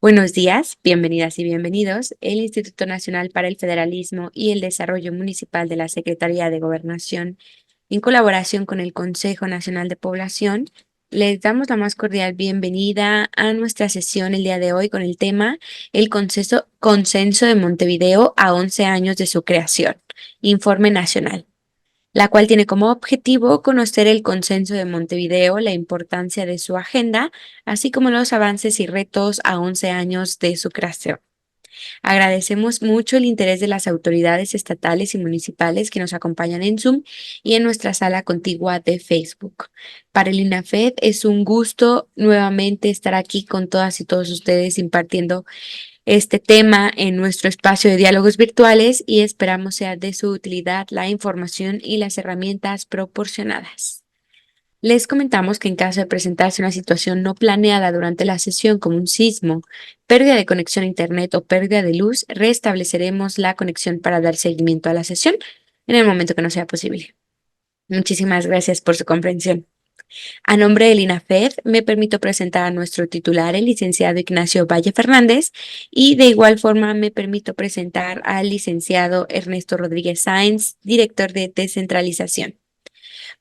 Buenos días, bienvenidas y bienvenidos. El Instituto Nacional para el Federalismo y el Desarrollo Municipal de la Secretaría de Gobernación, en colaboración con el Consejo Nacional de Población, les damos la más cordial bienvenida a nuestra sesión el día de hoy con el tema El Consenso de Montevideo a 11 años de su creación, Informe Nacional, la cual tiene como objetivo conocer el consenso de Montevideo, la importancia de su agenda, así como los avances y retos a 11 años de su creación. Agradecemos mucho el interés de las autoridades estatales y municipales que nos acompañan en Zoom y en nuestra sala contigua de Facebook. Para el INAFED es un gusto nuevamente estar aquí con todas y todos ustedes impartiendo este tema en nuestro espacio de diálogos virtuales y esperamos sea de su utilidad la información y las herramientas proporcionadas. Les comentamos que en caso de presentarse una situación no planeada durante la sesión como un sismo, pérdida de conexión a Internet o pérdida de luz, restableceremos la conexión para dar seguimiento a la sesión en el momento que no sea posible. Muchísimas gracias por su comprensión. A nombre del INAFED, me permito presentar a nuestro titular, el licenciado Ignacio Valle Fernández, y de igual forma me permito presentar al licenciado Ernesto Rodríguez Sáenz, director de descentralización.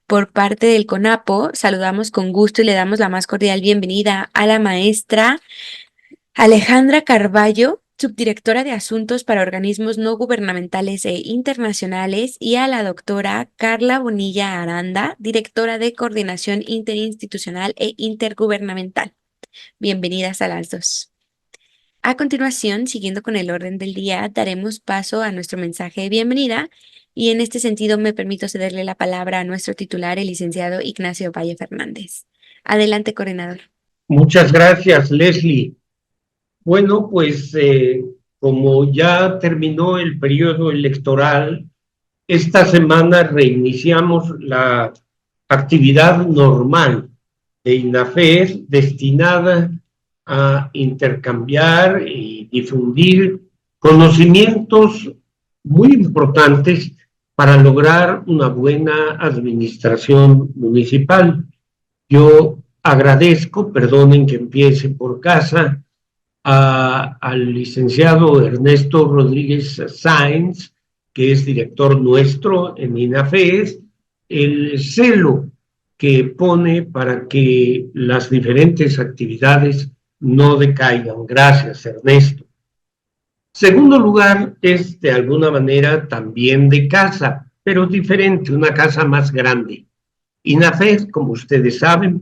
Por parte del CONAPO, saludamos con gusto y le damos la más cordial bienvenida a la maestra Alejandra Carballo, subdirectora de Asuntos para Organismos No Gubernamentales e Internacionales, y a la doctora Carla Bonilla Aranda, directora de Coordinación Interinstitucional e Intergubernamental. Bienvenidas a las dos. A continuación, siguiendo con el orden del día, daremos paso a nuestro mensaje de bienvenida y en este sentido me permito cederle la palabra a nuestro titular, el licenciado Ignacio Valle Fernández. Adelante, coordinador. Muchas gracias, Leslie. Bueno, pues como ya terminó el periodo electoral, esta semana reiniciamos la actividad normal de INAFED destinada a intercambiar y difundir conocimientos muy importantes para lograr una buena administración municipal. Yo agradezco, perdonen que empiece por casa, al licenciado Ernesto Rodríguez Sáenz, que es director nuestro en INAFED, el celo que pone para que las diferentes actividades no decaigan. Gracias, Ernesto. Segundo lugar, es de alguna manera también de casa, pero diferente, una casa más grande. INAFED, como ustedes saben,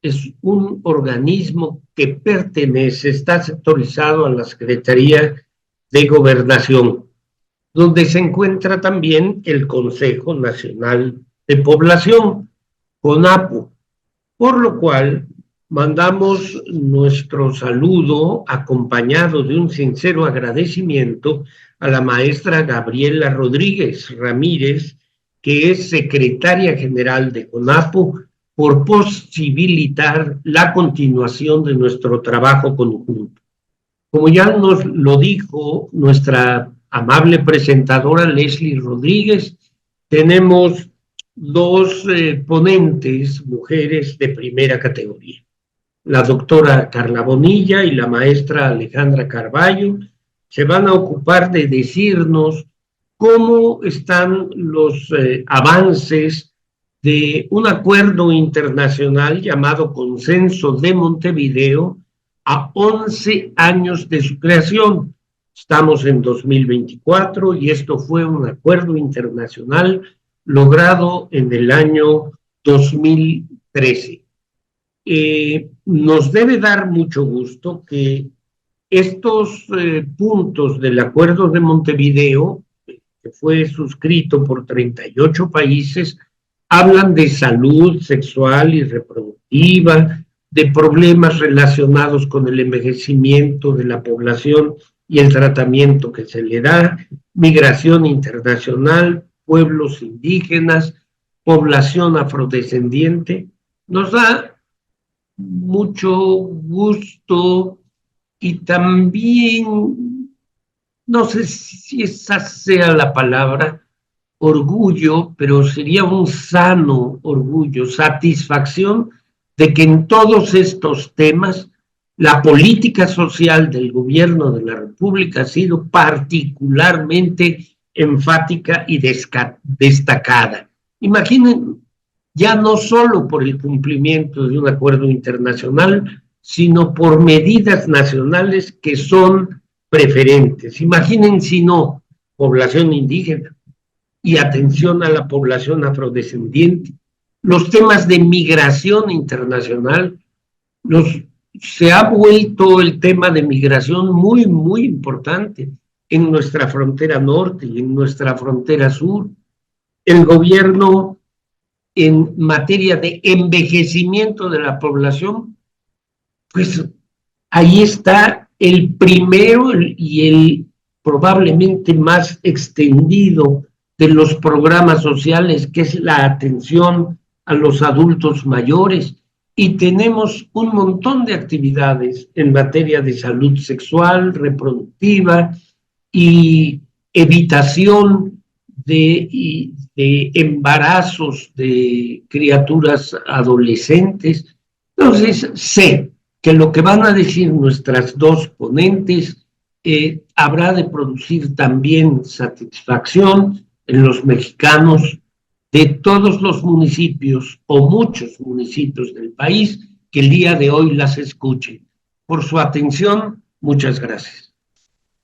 es un organismo que pertenece, está sectorizado a la Secretaría de Gobernación, donde se encuentra también el Consejo Nacional de Población, CONAPO, por lo cual mandamos nuestro saludo acompañado de un sincero agradecimiento a la maestra Gabriela Rodríguez Ramírez, que es secretaria general de CONAPO, por posibilitar la continuación de nuestro trabajo conjunto. Como ya nos lo dijo nuestra amable presentadora Leslie Rodríguez, tenemos dos ponentes, mujeres de primera categoría. La doctora Carla Bonilla y la maestra Alejandra Carballo se van a ocupar de decirnos cómo están los avances de un acuerdo internacional llamado Consenso de Montevideo a 11 años de su creación. Estamos en 2024 y esto fue un acuerdo internacional logrado en el año 2013. Nos debe dar mucho gusto que estos puntos del Acuerdo de Montevideo, que fue suscrito por 38 países, hablan de salud sexual y reproductiva, de problemas relacionados con el envejecimiento de la población y el tratamiento que se le da, migración internacional, pueblos indígenas, población afrodescendiente. Nos da mucho gusto y también, no sé si esa sea la palabra, orgullo, pero sería un sano orgullo, satisfacción de que en todos estos temas La política social del gobierno de la República ha sido particularmente enfática y destacada. Imaginen, ya no solo por el cumplimiento de un acuerdo internacional, sino por medidas nacionales que son preferentes. Imaginen si no, población indígena y atención a la población afrodescendiente, los temas de migración internacional, se ha vuelto el tema de migración muy, muy importante en nuestra frontera norte y en nuestra frontera sur. El gobierno en materia de envejecimiento de la población, pues ahí está el primero y el probablemente más extendido de los programas sociales, que es la atención a los adultos mayores, y tenemos un montón de actividades en materia de salud sexual, reproductiva y evitación de embarazos de criaturas adolescentes. Entonces, sé que lo que van a decir nuestras dos ponentes habrá de producir también satisfacción en los mexicanos de todos los municipios o muchos municipios del país que el día de hoy las escuchen. Por su atención, muchas gracias.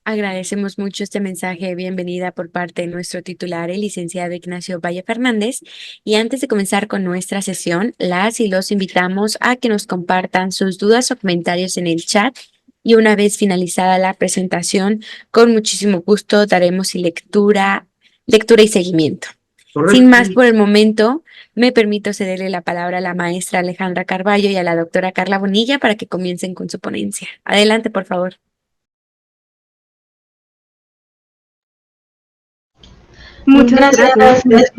Agradecemos mucho este mensaje de bienvenida por parte de nuestro titular, el licenciado Ignacio Valle Fernández. Y antes de comenzar con nuestra sesión, las y los invitamos a que nos compartan sus dudas o comentarios en el chat. Y una vez finalizada la presentación, con muchísimo gusto daremos lectura y seguimiento. Correcto. Sin más por el momento, me permito cederle la palabra a la maestra Alejandra Carballo y a la doctora Carla Bonilla para que comiencen con su ponencia. Adelante, por favor. Muchas gracias.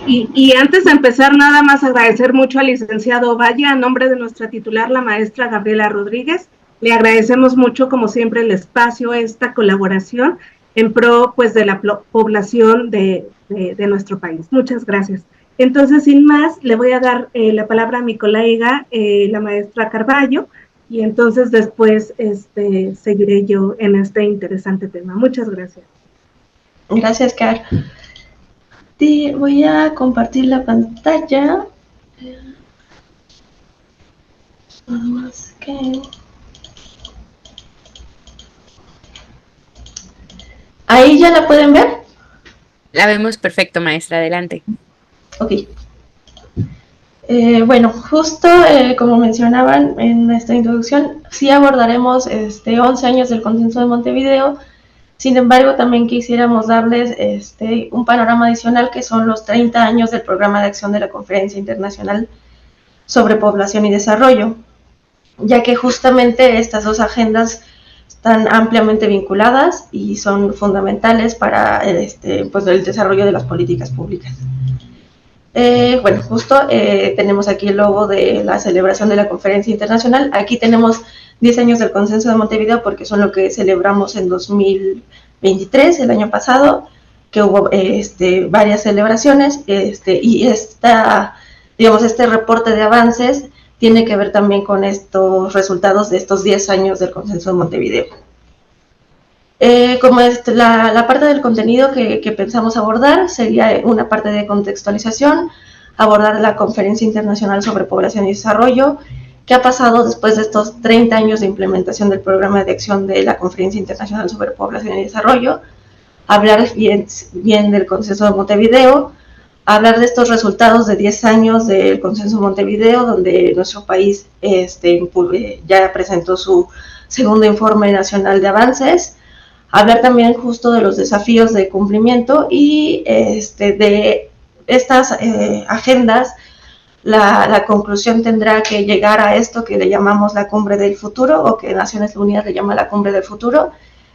Y antes de empezar, nada más agradecer mucho al licenciado Valle, a nombre de nuestra titular, la maestra Gabriela Rodríguez. Le agradecemos mucho, como siempre, el espacio, esta colaboración en pro, pues, de la población de nuestro país. Muchas gracias. Entonces, sin más, le voy a dar la palabra a mi colega, la maestra Carballo, y entonces después seguiré yo en este interesante tema. Muchas gracias. Gracias, Car. Voy a compartir la pantalla. Nada más que... ¿Ahí ya la pueden ver? La vemos perfecto, maestra. Adelante. Ok. Bueno, justo como mencionaban en esta introducción, sí abordaremos 11 años del Consenso de Montevideo. Sin embargo, también quisiéramos darles un panorama adicional, que son los 30 años del Programa de Acción de la Conferencia Internacional sobre Población y Desarrollo, ya que justamente estas dos agendas están ampliamente vinculadas y son fundamentales para pues el desarrollo de las políticas públicas. Bueno, justo tenemos aquí el logo de la celebración de la Conferencia Internacional. Aquí tenemos 10 años del Consenso de Montevideo, porque son lo que celebramos en 2023, el año pasado, que hubo varias celebraciones, y este reporte de avances tiene que ver también con estos resultados de estos 10 años del Consenso de Montevideo. Como la parte del contenido que pensamos abordar sería una parte de contextualización, abordar la Conferencia Internacional sobre Población y Desarrollo, qué ha pasado después de estos 30 años de implementación del programa de acción de la Conferencia Internacional sobre Población y Desarrollo, hablar bien del Consenso de Montevideo, hablar de estos resultados de 10 años del Consenso de Montevideo, donde nuestro país ya presentó su segundo informe nacional de avances, hablar también justo de los desafíos de cumplimiento y de estas agendas. La conclusión tendrá que llegar a esto que le llamamos la Cumbre del Futuro, o que Naciones Unidas le llama la Cumbre del Futuro,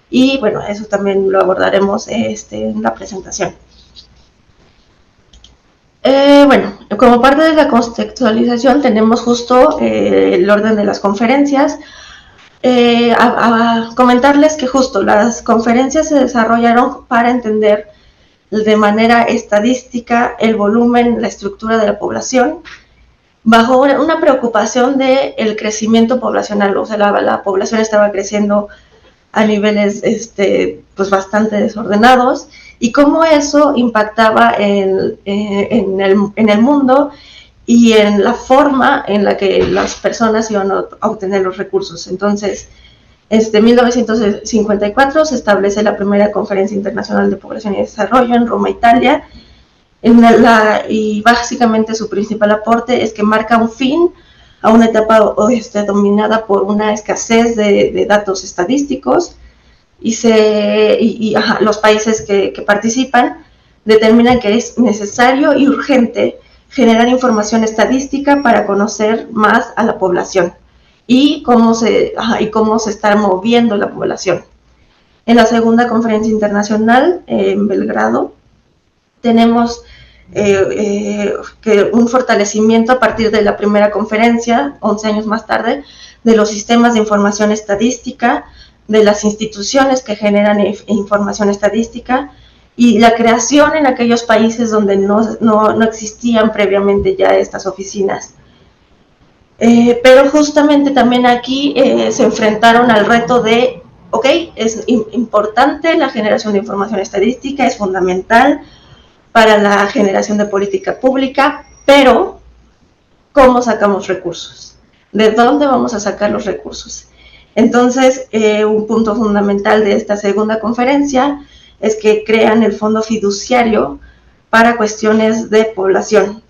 y bueno, eso también lo abordaremos en la presentación. Bueno, como parte de la contextualización tenemos justo el orden de las conferencias. A comentarles que justo las conferencias se desarrollaron para entender de manera estadística el volumen, la estructura de la población, bajo una preocupación del crecimiento poblacional, o sea, la población estaba creciendo a niveles pues bastante desordenados, y cómo eso impactaba en el mundo y en la forma en la que las personas iban a obtener los recursos. Entonces, en 1954 se establece la primera Conferencia Internacional de Población y Desarrollo en Roma, Italia, y básicamente su principal aporte es que marca un fin a una etapa dominada por una escasez de datos estadísticos, y los países que participan determinan que es necesario y urgente generar información estadística para conocer más a la población y cómo se está moviendo la población. En la segunda conferencia internacional en Belgrado tenemos que un fortalecimiento a partir de la primera conferencia, 11 años más tarde, de los sistemas de información estadística, de las instituciones que generan información estadística, y la creación en aquellos países donde no existían previamente ya estas oficinas. Pero justamente también aquí se enfrentaron al reto de, ok, es importante la generación de información estadística, es fundamental para la generación de política pública, pero ¿cómo sacamos recursos? ¿De dónde vamos a sacar los recursos? Entonces, un punto fundamental de esta segunda conferencia es que crean el Fondo Fiduciario para cuestiones de población,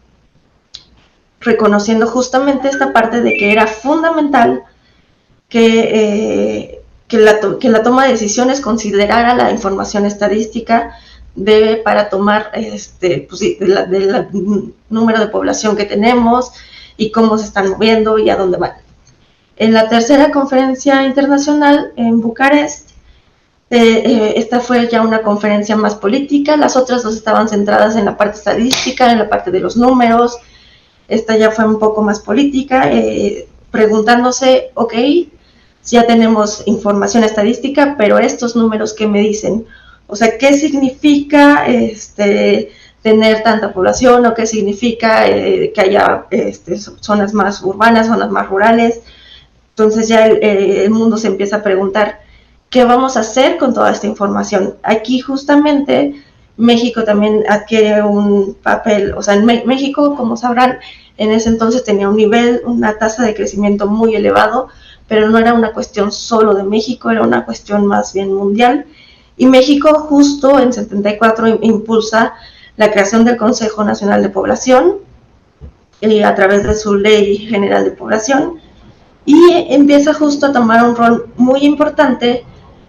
reconociendo justamente esta parte de que era fundamental que la toma de decisiones considerara la información estadística para tomar del número de población que tenemos y cómo se están moviendo y a dónde van. En la tercera conferencia internacional en Bucarest, esta fue ya una conferencia más política, las otras dos estaban centradas en la parte estadística, en la parte de los números. Esta ya fue un poco más política, preguntándose, ok, ya tenemos información estadística, pero estos números, ¿qué me dicen? O sea, ¿qué significa tener tanta población, o qué significa que haya zonas más urbanas, zonas más rurales? Entonces ya el mundo se empieza a preguntar, ¿qué vamos a hacer con toda esta información? Aquí justamente México también adquiere un papel, o sea, en México, como sabrán, en ese entonces tenía una tasa de crecimiento muy elevado, pero no era una cuestión solo de México, era una cuestión más bien mundial. Y México justo en 74 impulsa la creación del Consejo Nacional de Población a través de su Ley General de Población, y empieza justo a tomar un rol muy importante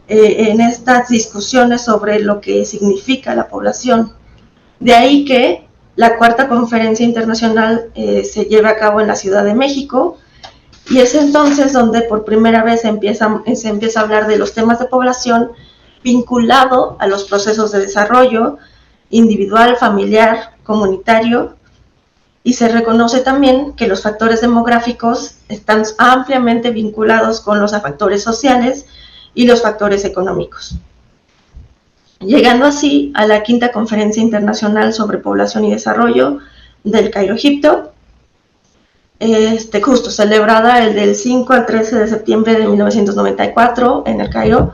en estas discusiones sobre lo que significa la población. De ahí que la cuarta conferencia internacional se lleva a cabo en la Ciudad de México, y es entonces donde por primera vez se empieza a hablar de los temas de población vinculado a los procesos de desarrollo individual, familiar, comunitario, y se reconoce también que los factores demográficos están ampliamente vinculados con los factores sociales y los factores económicos. Llegando así a la quinta conferencia internacional sobre población y desarrollo del Cairo, Egipto, justo celebrada el del 5 al 13 de septiembre de 1994 en el Cairo,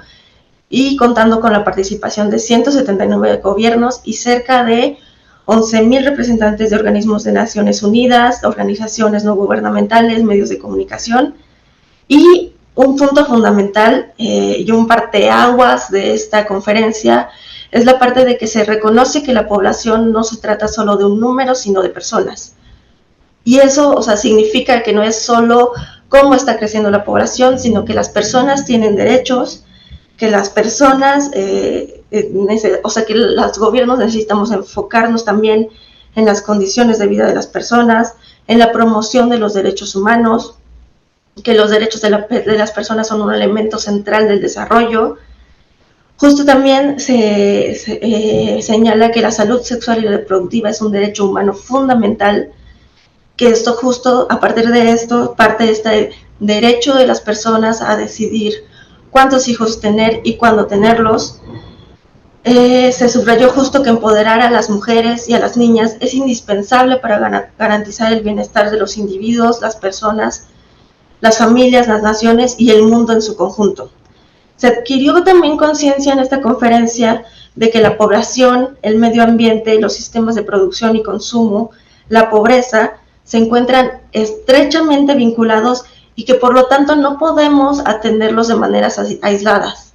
y contando con la participación de 179 gobiernos y cerca de 11,000 representantes de organismos de Naciones Unidas, organizaciones no gubernamentales, medios de comunicación. Y un punto fundamental y un parteaguas de esta conferencia es la parte de que se reconoce que la población no se trata solo de un número, sino de personas. Y eso, o sea, significa que no es solo cómo está creciendo la población, sino que las personas tienen derechos, que las personas, o sea, que los gobiernos necesitamos enfocarnos también en las condiciones de vida de las personas, en la promoción de los derechos humanos, que los derechos de las personas son un elemento central del desarrollo. Justo también se señala que la salud sexual y reproductiva es un derecho humano fundamental, que esto justo, a partir de esto, parte de este derecho de las personas a decidir cuántos hijos tener y cuándo tenerlos. Se subrayó justo que empoderar a las mujeres y a las niñas es indispensable para garantizar el bienestar de los individuos, las personas, las familias, las naciones y el mundo en su conjunto. Se adquirió también conciencia en esta conferencia de que la población, el medio ambiente, los sistemas de producción y consumo, la pobreza, se encuentran estrechamente vinculados y que por lo tanto no podemos atenderlos de maneras aisladas.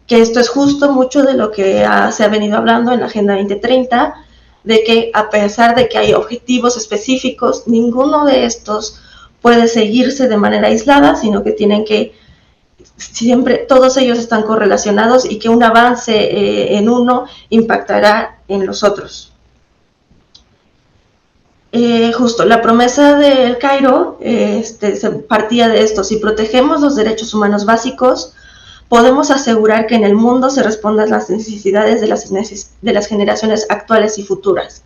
Que esto es justo mucho de lo que se ha venido hablando en la Agenda 2030, de que a pesar de que hay objetivos específicos, ninguno de estos puede seguirse de manera aislada, sino que tienen que siempre, todos ellos están correlacionados y que un avance en uno impactará en los otros. Justo, la promesa del Cairo se partía de esto: si protegemos los derechos humanos básicos, podemos asegurar que en el mundo se respondan las necesidades de las generaciones actuales y futuras.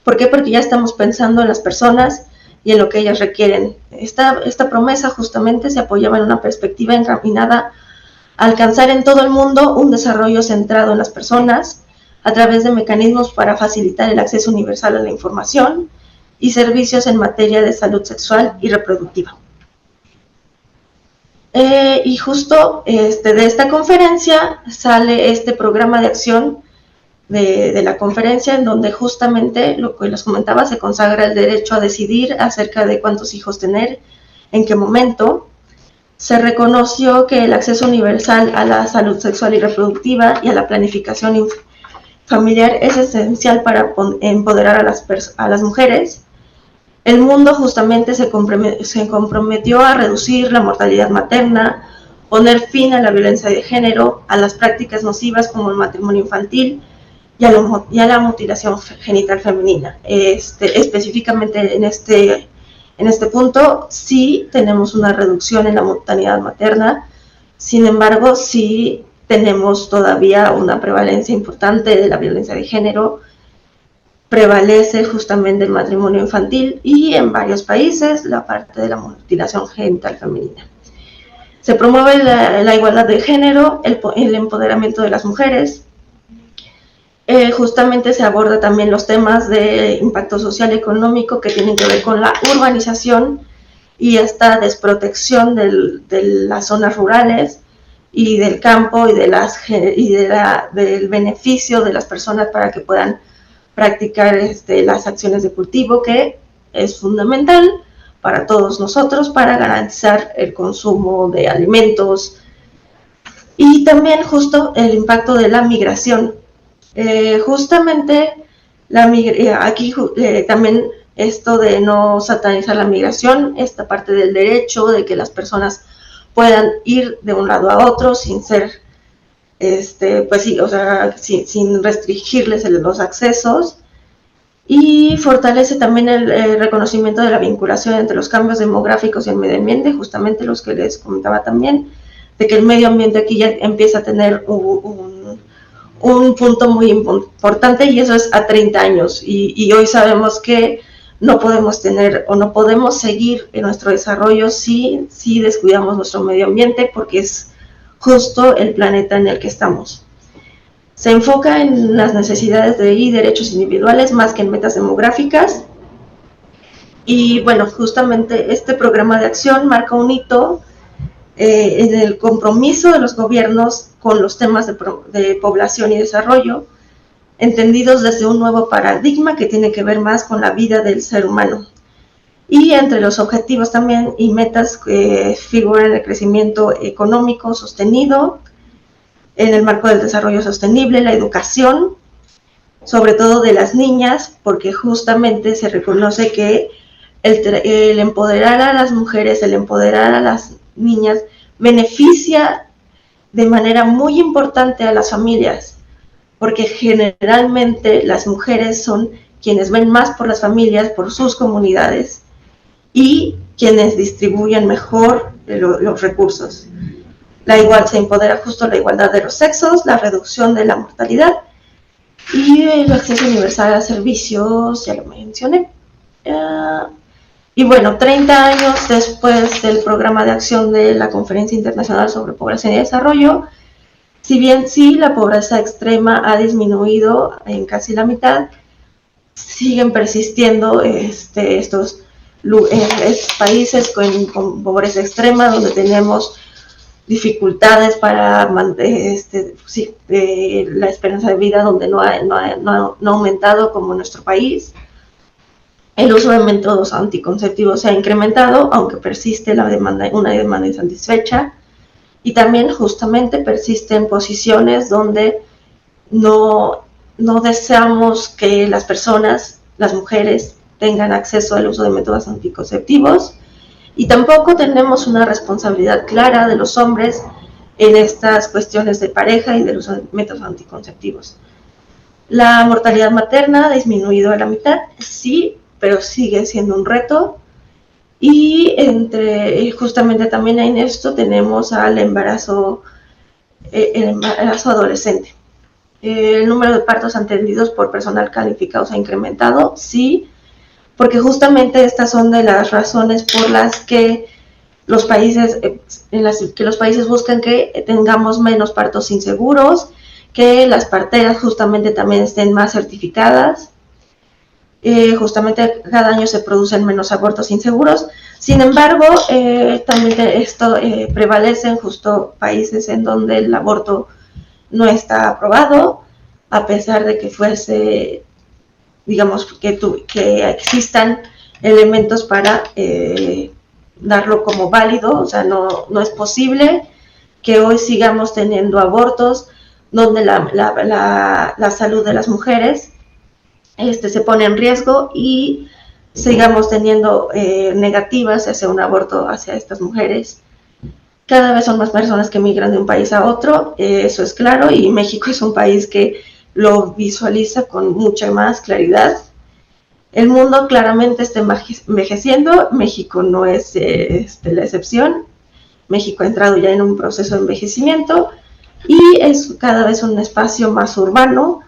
¿Por qué? Porque ya estamos pensando en las personas y en lo que ellas requieren. Esta promesa justamente se apoyaba en una perspectiva encaminada a alcanzar en todo el mundo un desarrollo centrado en las personas a través de mecanismos para facilitar el acceso universal a la información y servicios en materia de salud sexual y reproductiva. Y justo de esta conferencia sale este programa de acción de la conferencia, en donde justamente, lo que les comentaba, se consagra el derecho a decidir acerca de cuántos hijos tener, en qué momento. Se reconoció que el acceso universal a la salud sexual y reproductiva y a la planificación familiar es esencial para empoderar a las mujeres. El mundo justamente se comprometió a reducir la mortalidad materna, poner fin a la violencia de género, a las prácticas nocivas como el matrimonio infantil y a la mutilación genital femenina. Específicamente en este punto sí tenemos una reducción en la mortalidad materna, sin embargo sí tenemos todavía una prevalencia importante de la violencia de género. Prevalece justamente el matrimonio infantil y en varios países la parte de la mutilación genital femenina. Se promueve la igualdad de género, el empoderamiento de las mujeres. Justamente se aborda también los temas de impacto social y económico que tienen que ver con la urbanización y esta desprotección de las zonas rurales y del campo y del beneficio de las personas para que puedan practicar las acciones de cultivo, que es fundamental para todos nosotros para garantizar el consumo de alimentos. Y también justo el impacto de la migración. Justamente aquí también esto de no satanizar la migración, esta parte del derecho de que las personas puedan ir de un lado a otro sin ser pues sí, o sea, sin restringirles los accesos, y fortalece también el reconocimiento de la vinculación entre los cambios demográficos y el medio ambiente, justamente los que les comentaba también, de que el medio ambiente aquí ya empieza a tener un punto muy importante, y eso es a 30 años, y hoy sabemos que no podemos tener o no podemos seguir en nuestro desarrollo si descuidamos nuestro medio ambiente, porque es justo el planeta en el que estamos. Se enfoca en las necesidades y derechos individuales más que en metas demográficas. Y bueno, justamente este programa de acción marca un hito en el compromiso de los gobiernos con los temas de población y desarrollo, entendidos desde un nuevo paradigma que tiene que ver más con la vida del ser humano. Y entre los objetivos también y metas figuran el crecimiento económico sostenido, en el marco del desarrollo sostenible, la educación, sobre todo de las niñas, porque justamente se reconoce que el empoderar a las mujeres, el empoderar a las niñas, beneficia de manera muy importante a las familias, porque generalmente las mujeres son quienes ven más por las familias, por sus comunidades, y quienes distribuyen mejor los recursos. Se empodera justo la igualdad de los sexos, la reducción de la mortalidad y el acceso universal a servicios, ya lo mencioné. Y bueno, 30 años después del programa de acción de la Conferencia Internacional sobre Población y Desarrollo, Si bien sí, la pobreza extrema ha disminuido en casi la mitad, siguen persistiendo estos países con pobreza extrema, donde tenemos dificultades para la esperanza de vida, donde no ha aumentado como en nuestro país. El uso de métodos anticonceptivos se ha incrementado, aunque persiste una demanda insatisfecha, y también justamente persisten posiciones donde no deseamos que las personas, las mujeres, tengan acceso al uso de métodos anticonceptivos, y tampoco tenemos una responsabilidad clara de los hombres en estas cuestiones de pareja y del uso de métodos anticonceptivos. La mortalidad materna ha disminuido a la mitad, sí, pero sigue siendo un reto. Y justamente también en esto tenemos al embarazo adolescente. El número de partos atendidos por personal calificado se ha incrementado, sí, porque justamente estas son de las razones por las que los países buscan que tengamos menos partos inseguros, que las parteras justamente también estén más certificadas. Justamente cada año se producen menos abortos inseguros. Sin embargo, también prevalecen justo países en donde el aborto no está aprobado, a pesar de que fuese, digamos, que existan elementos para darlo como válido. O sea, no es posible que hoy sigamos teniendo abortos donde la salud de las mujeres se pone en riesgo y sigamos teniendo negativas hacia un aborto hacia estas mujeres. Cada vez son más personas que migran de un país a otro, eso es claro, y México es un país que lo visualiza con mucha más claridad. El mundo claramente está envejeciendo, México no es la excepción. México ha entrado ya en un proceso de envejecimiento y es cada vez un espacio más urbano.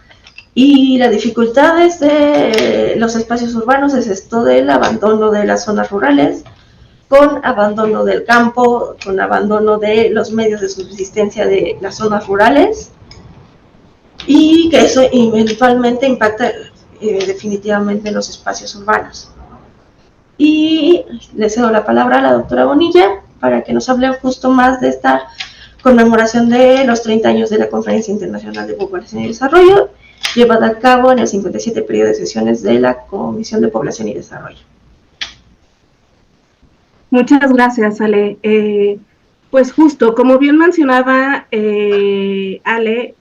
Y la dificultad de los espacios urbanos es esto del abandono de las zonas rurales, con abandono del campo, con abandono de los medios de subsistencia de las zonas rurales, y que eso eventualmente impacta definitivamente en los espacios urbanos. Y le cedo la palabra a la doctora Bonilla para que nos hable justo más de esta conmemoración de los 30 años de la Conferencia Internacional de Población y Desarrollo, llevada a cabo en el 57 periodo de sesiones de la Comisión de Población y Desarrollo. Muchas gracias, Ale. Pues justo, como bien mencionaba Ale,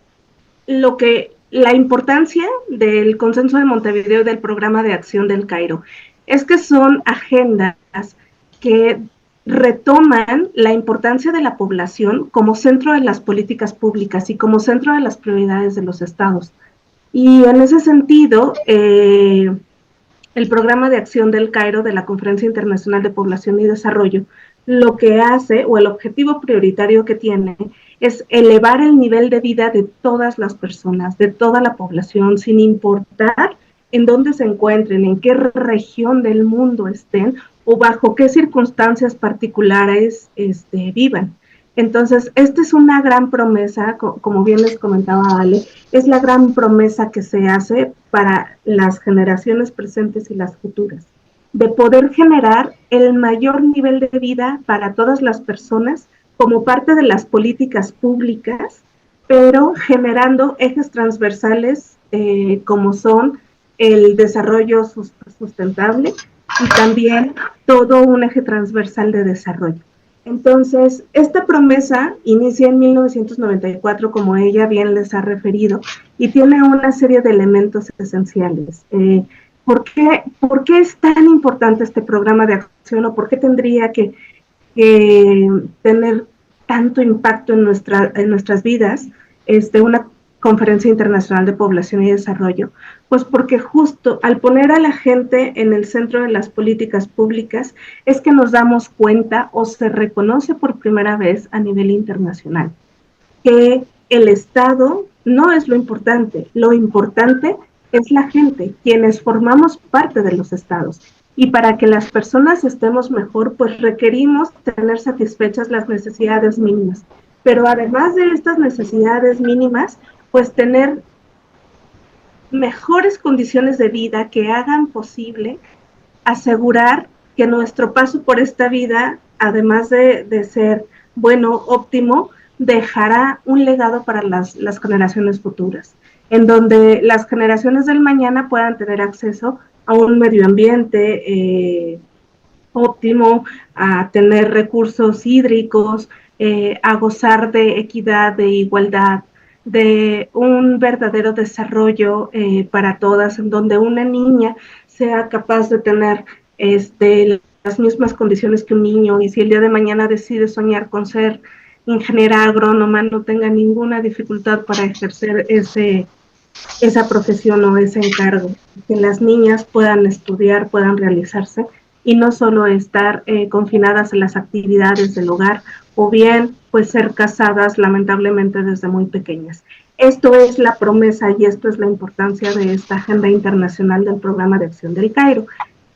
la importancia del Consenso de Montevideo y del Programa de Acción del Cairo es que son agendas que retoman la importancia de la población como centro de las políticas públicas y como centro de las prioridades de los estados. Y en ese sentido, el Programa de Acción del Cairo de la Conferencia Internacional de Población y Desarrollo, lo que hace, o el objetivo prioritario que tiene, es elevar el nivel de vida de todas las personas, de toda la población, sin importar en dónde se encuentren, en qué región del mundo estén o bajo qué circunstancias particulares vivan. Entonces, esta es una gran promesa, como bien les comentaba Ale, es la gran promesa que se hace para las generaciones presentes y las futuras, de poder generar el mayor nivel de vida para todas las personas como parte de las políticas públicas, pero generando ejes transversales como son el desarrollo sustentable y también todo un eje transversal de desarrollo. Entonces, esta promesa inicia en 1994, como ella bien les ha referido, y tiene una serie de elementos esenciales. ¿Por qué es tan importante este programa de acción o por qué tendría que tener tanto impacto en nuestras vidas una Conferencia Internacional de Población y Desarrollo? Pues porque justo al poner a la gente en el centro de las políticas públicas es que nos damos cuenta o se reconoce por primera vez a nivel internacional que el Estado no es lo importante es la gente, quienes formamos parte de los estados. Y para que las personas estemos mejor, pues requerimos tener satisfechas las necesidades mínimas. pero además de estas necesidades mínimas, pues tener mejores condiciones de vida que hagan posible asegurar que nuestro paso por esta vida, además de ser bueno, óptimo, dejará un legado para las generaciones futuras, en donde las generaciones del mañana puedan tener acceso a un medio ambiente óptimo, a tener recursos hídricos, a gozar de equidad, de igualdad, de un verdadero desarrollo para todas, en donde una niña sea capaz de tener las mismas condiciones que un niño, y si el día de mañana decide soñar con ser ingeniera agrónoma, no tenga ninguna dificultad para ejercer esa profesión o ese encargo, que las niñas puedan estudiar, puedan realizarse y no solo estar confinadas a las actividades del hogar o bien pues ser casadas lamentablemente desde muy pequeñas. Esto es la promesa y esto es la importancia de esta agenda internacional del Programa de Acción del Cairo.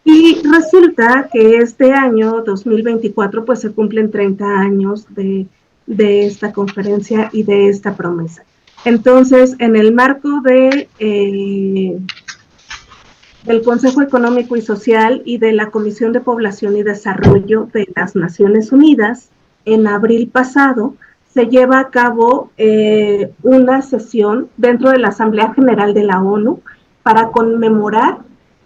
Y resulta que este año 2024 pues se cumplen 30 años de esta conferencia y de esta promesa. Entonces, en el marco del Consejo Económico y Social y de la Comisión de Población y Desarrollo de las Naciones Unidas, en abril pasado, se lleva a cabo una sesión dentro de la Asamblea General de la ONU para conmemorar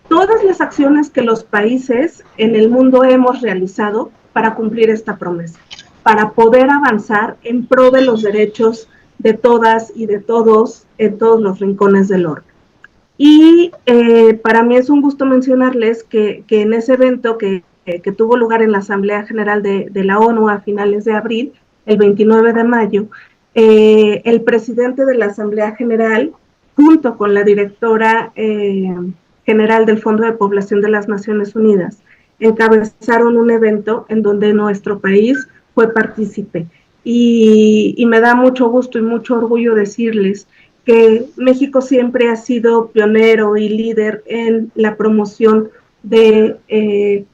todas las acciones que los países en el mundo hemos realizado para cumplir esta promesa, para poder avanzar en pro de los derechos de todas y de todos en todos los rincones del orbe. Y para mí es un gusto mencionarles que en ese evento que tuvo lugar en la Asamblea General de la ONU a finales de abril, el 29 de mayo, el presidente de la Asamblea General, junto con la directora general del Fondo de Población de las Naciones Unidas, encabezaron un evento en donde nuestro país fue partícipe. Y me da mucho gusto y mucho orgullo decirles que México siempre ha sido pionero y líder en la promoción de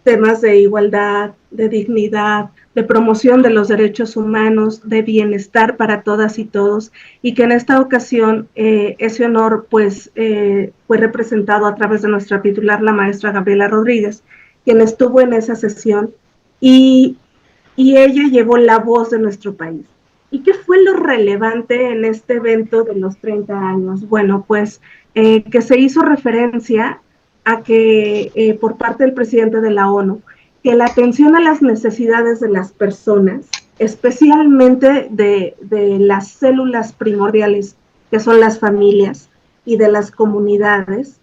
temas de igualdad, de dignidad, de promoción de los derechos humanos, de bienestar para todas y todos, y que en esta ocasión ese honor pues fue representado a través de nuestra titular, la maestra Gabriela Rodríguez, quien estuvo en esa sesión y ella llevó la voz de nuestro país. ¿Y qué fue lo relevante en este evento de los 30 años? Bueno, pues que se hizo referencia a que por parte del presidente de la ONU, que la atención a las necesidades de las personas, especialmente de las células primordiales, que son las familias y de las comunidades,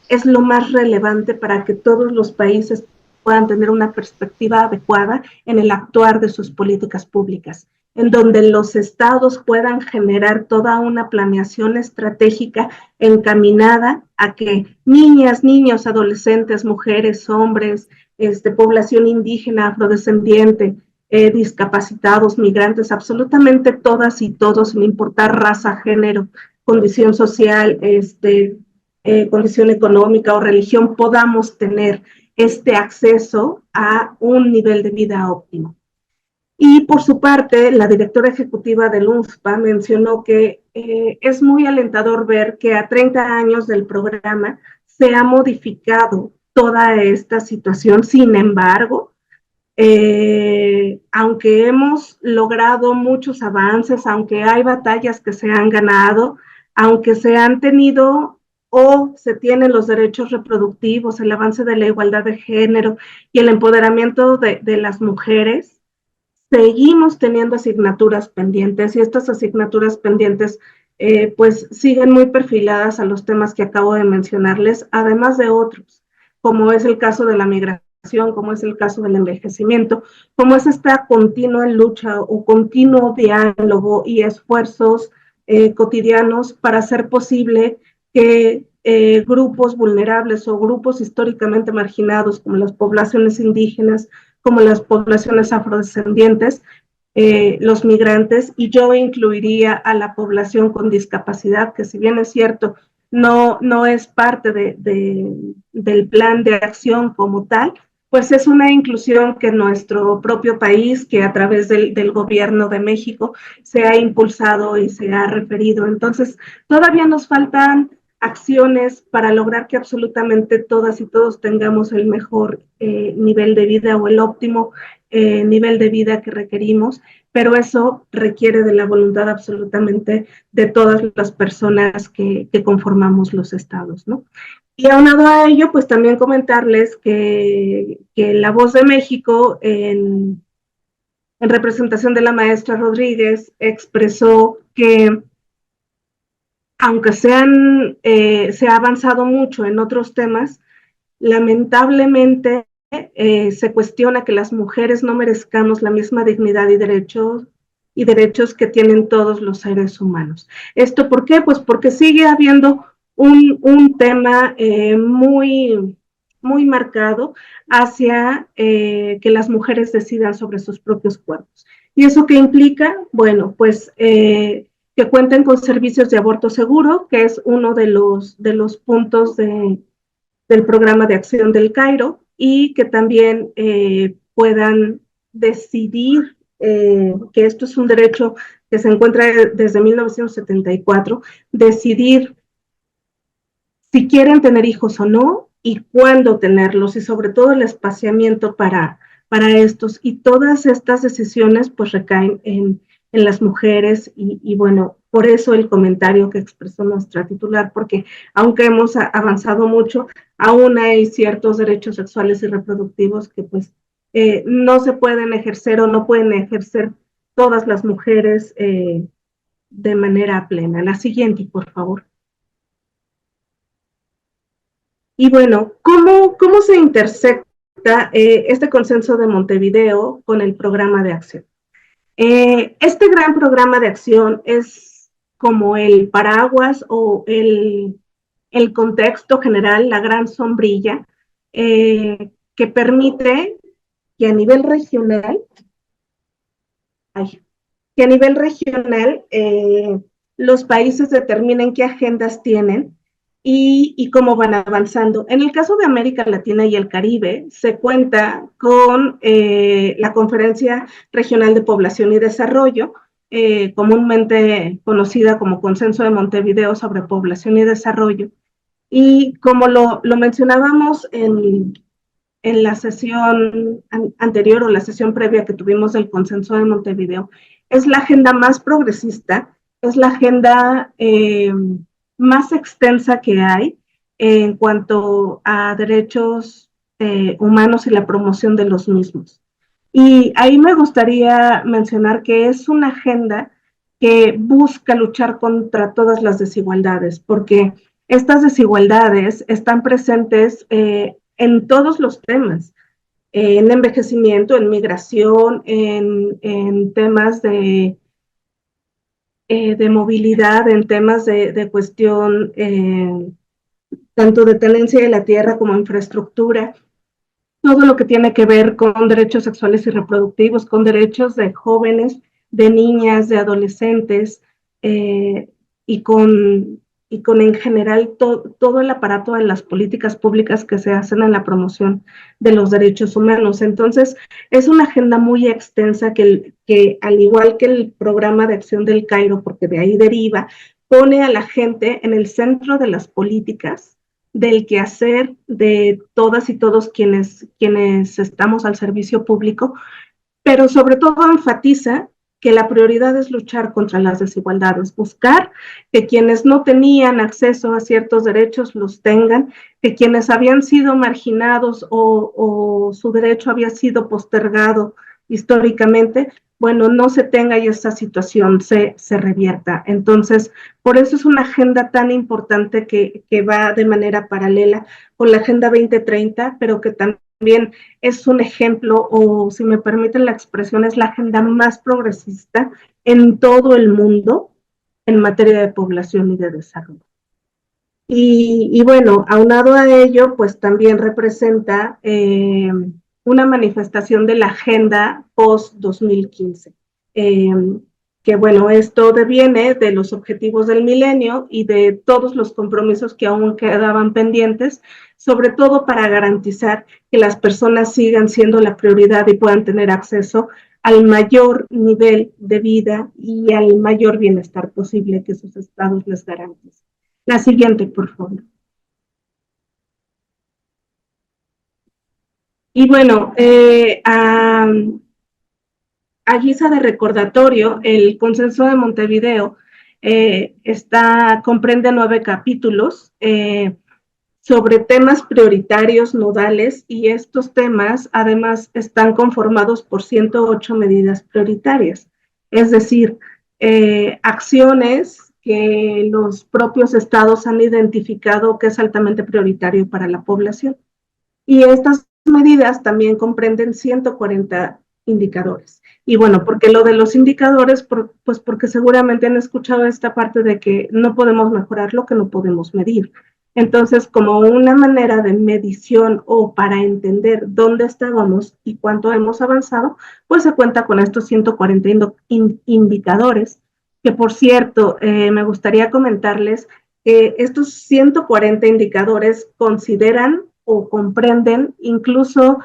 es lo más relevante para que todos los países puedan tener una perspectiva adecuada en el actuar de sus políticas públicas, en donde los estados puedan generar toda una planeación estratégica encaminada a que niñas, niños, adolescentes, mujeres, hombres, población indígena, afrodescendiente, discapacitados, migrantes, absolutamente todas y todos, sin importar raza, género, condición social, condición económica o religión, podamos tener este acceso a un nivel de vida óptimo. Y por su parte, la directora ejecutiva del UNFPA mencionó que es muy alentador ver que a 30 años del programa se ha modificado toda esta situación. Sin embargo, aunque hemos logrado muchos avances, aunque hay batallas que se han ganado, aunque se han tenido o se tienen los derechos reproductivos, el avance de la igualdad de género y el empoderamiento de las mujeres, seguimos teniendo asignaturas pendientes y estas asignaturas pendientes pues siguen muy perfiladas a los temas que acabo de mencionarles, además de otros, como es el caso de la migración, como es el caso del envejecimiento, como es esta continua lucha o continuo diálogo y esfuerzos cotidianos para hacer posible que grupos vulnerables o grupos históricamente marginados como las poblaciones indígenas, como las poblaciones afrodescendientes, los migrantes, y yo incluiría a la población con discapacidad, que si bien es cierto, no es parte del plan de acción como tal, pues es una inclusión que nuestro propio país, que a través del gobierno de México se ha impulsado y se ha referido. Entonces, todavía nos faltan acciones para lograr que absolutamente todas y todos tengamos el mejor nivel de vida o el óptimo nivel de vida que requerimos, pero eso requiere de la voluntad absolutamente de todas las personas que conformamos los estados, ¿no? Y aunado a ello, pues también comentarles que La Voz de México, en representación de la maestra Rodríguez, expresó que aunque se ha avanzado mucho en otros temas, lamentablemente se cuestiona que las mujeres no merezcamos la misma dignidad y derechos que tienen todos los seres humanos. ¿Esto por qué? Pues porque sigue habiendo un tema muy marcado hacia que las mujeres decidan sobre sus propios cuerpos. ¿Y eso qué implica? Bueno, pues que cuenten con servicios de aborto seguro, que es uno de los puntos del programa de acción del Cairo, y que también puedan decidir, que esto es un derecho que se encuentra desde 1974, decidir si quieren tener hijos o no y cuándo tenerlos, y sobre todo el espaciamiento para estos. Y todas estas decisiones pues recaen en las mujeres y bueno, por eso el comentario que expresó nuestra titular, porque aunque hemos avanzado mucho, aún hay ciertos derechos sexuales y reproductivos que pues no se pueden ejercer o no pueden ejercer todas las mujeres de manera plena. La siguiente, por favor. Y bueno, ¿cómo se intersecta este consenso de Montevideo con el programa de acción? Este gran programa de acción es como el paraguas o el contexto general, la gran sombrilla, que permite que a nivel regional, que a nivel regional los países determinen qué agendas tienen y cómo van avanzando. En el caso de América Latina y el Caribe, se cuenta con la Conferencia Regional de Población y Desarrollo, comúnmente conocida como Consenso de Montevideo sobre Población y Desarrollo. Y como lo mencionábamos en la sesión anterior o la sesión previa que tuvimos del Consenso de Montevideo, es la agenda más progresista, es la agenda más extensa que hay en cuanto a derechos humanos y la promoción de los mismos. Y ahí me gustaría mencionar que es una agenda que busca luchar contra todas las desigualdades, porque estas desigualdades están presentes en todos los temas, en envejecimiento, en migración, en temas de movilidad, en temas de cuestión tanto de tenencia de la tierra como infraestructura, todo lo que tiene que ver con derechos sexuales y reproductivos, con derechos de jóvenes, de niñas, de adolescentes, y con en general todo el aparato de las políticas públicas que se hacen en la promoción de los derechos humanos. Entonces, es una agenda muy extensa que al igual que el programa de acción del Cairo, porque de ahí deriva, pone a la gente en el centro de las políticas, del quehacer de todas y todos quienes estamos al servicio público, pero sobre todo enfatiza que la prioridad es luchar contra las desigualdades, buscar que quienes no tenían acceso a ciertos derechos los tengan, que quienes habían sido marginados o su derecho había sido postergado históricamente, bueno, no se tenga y esta situación se revierta. Entonces, por eso es una agenda tan importante que va de manera paralela con la Agenda 2030, pero que también es un ejemplo, o si me permiten la expresión, es la agenda más progresista en todo el mundo en materia de población y de desarrollo. Y bueno, aunado a ello, pues también representa una manifestación de la agenda post-2015. que bueno, esto deviene de los objetivos del milenio y de todos los compromisos que aún quedaban pendientes, sobre todo para garantizar que las personas sigan siendo la prioridad y puedan tener acceso al mayor nivel de vida y al mayor bienestar posible que sus estados les garanticen. La siguiente, por favor. Y bueno, a guisa de recordatorio, el Consenso de Montevideo comprende 9 capítulos sobre temas prioritarios nodales, y estos temas además están conformados por 108 medidas prioritarias, es decir, acciones que los propios estados han identificado que es altamente prioritario para la población. Y estas medidas también comprenden 140 indicadores. Y bueno, porque lo de los indicadores, pues porque seguramente han escuchado esta parte de que no podemos mejorar lo que no podemos medir. Entonces, como una manera de medición o para entender dónde estábamos y cuánto hemos avanzado, pues se cuenta con estos 140 indicadores, que por cierto, me gustaría comentarles que estos 140 indicadores consideran o comprenden incluso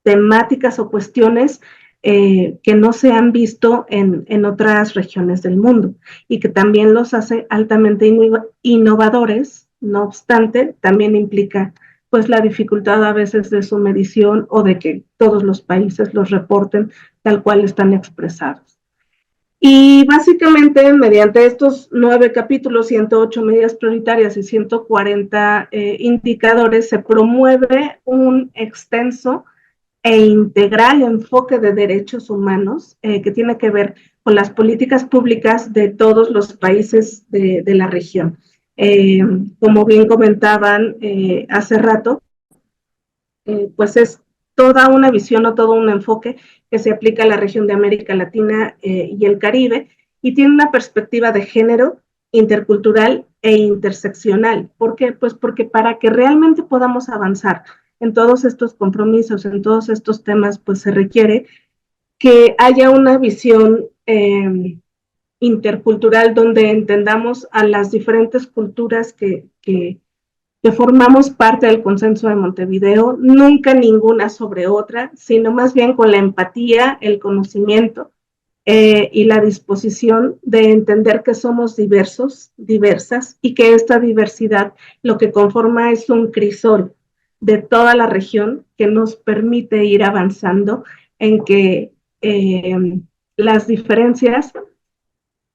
temáticas o cuestiones que no se han visto en otras regiones del mundo y que también los hace altamente innovadores. No obstante, también implica pues la dificultad a veces de su medición o de que todos los países los reporten tal cual están expresados. Y básicamente, mediante estos 9 capítulos, 108 medidas prioritarias y 140 indicadores, se promueve un extenso e integral enfoque de derechos humanos que tiene que ver con las políticas públicas de todos los países de la región. Como bien comentaban hace rato, pues es toda una visión o todo un enfoque que se aplica a la región de América Latina y el Caribe, y tiene una perspectiva de género, intercultural e interseccional. ¿Por qué? Pues porque para que realmente podamos avanzar en todos estos compromisos, en todos estos temas, pues se requiere que haya una visión intercultural donde entendamos a las diferentes culturas que formamos parte del Consenso de Montevideo, nunca ninguna sobre otra, sino más bien con la empatía, el conocimiento y la disposición de entender que somos diversos, diversas, y que esta diversidad lo que conforma es un crisol de toda la región que nos permite ir avanzando en que las diferencias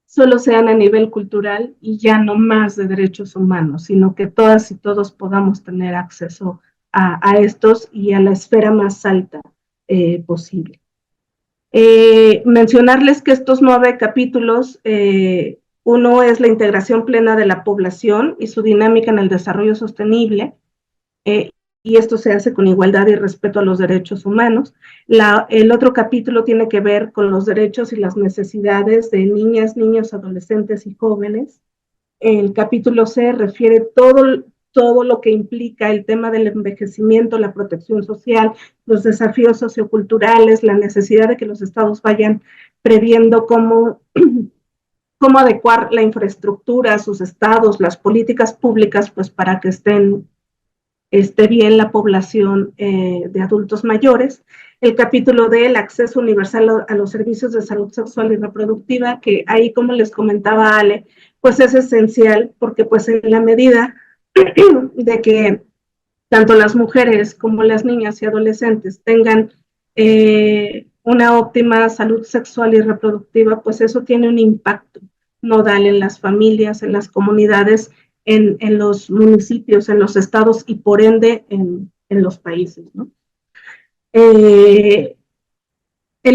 solo sean a nivel cultural y ya no más de derechos humanos, sino que todas y todos podamos tener acceso a estos y a la esfera más alta posible. Mencionarles que estos 9 capítulos, uno es la integración plena de la población y su dinámica en el desarrollo sostenible, y esto se hace con igualdad y respeto a los derechos humanos. El otro capítulo tiene que ver con los derechos y las necesidades de niñas, niños, adolescentes y jóvenes. El capítulo C refiere todo lo que implica el tema del envejecimiento, la protección social, los desafíos socioculturales, la necesidad de que los estados vayan previendo cómo adecuar la infraestructura a sus estados, las políticas públicas, pues para que esté bien la población de adultos mayores. El capítulo del acceso universal a los servicios de salud sexual y reproductiva, que ahí, como les comentaba Ale, pues es esencial, porque pues en la medida de que tanto las mujeres como las niñas y adolescentes tengan una óptima salud sexual y reproductiva, pues eso tiene un impacto nodal en las familias, en las comunidades, en los municipios, en los estados y por ende en los países, ¿no? El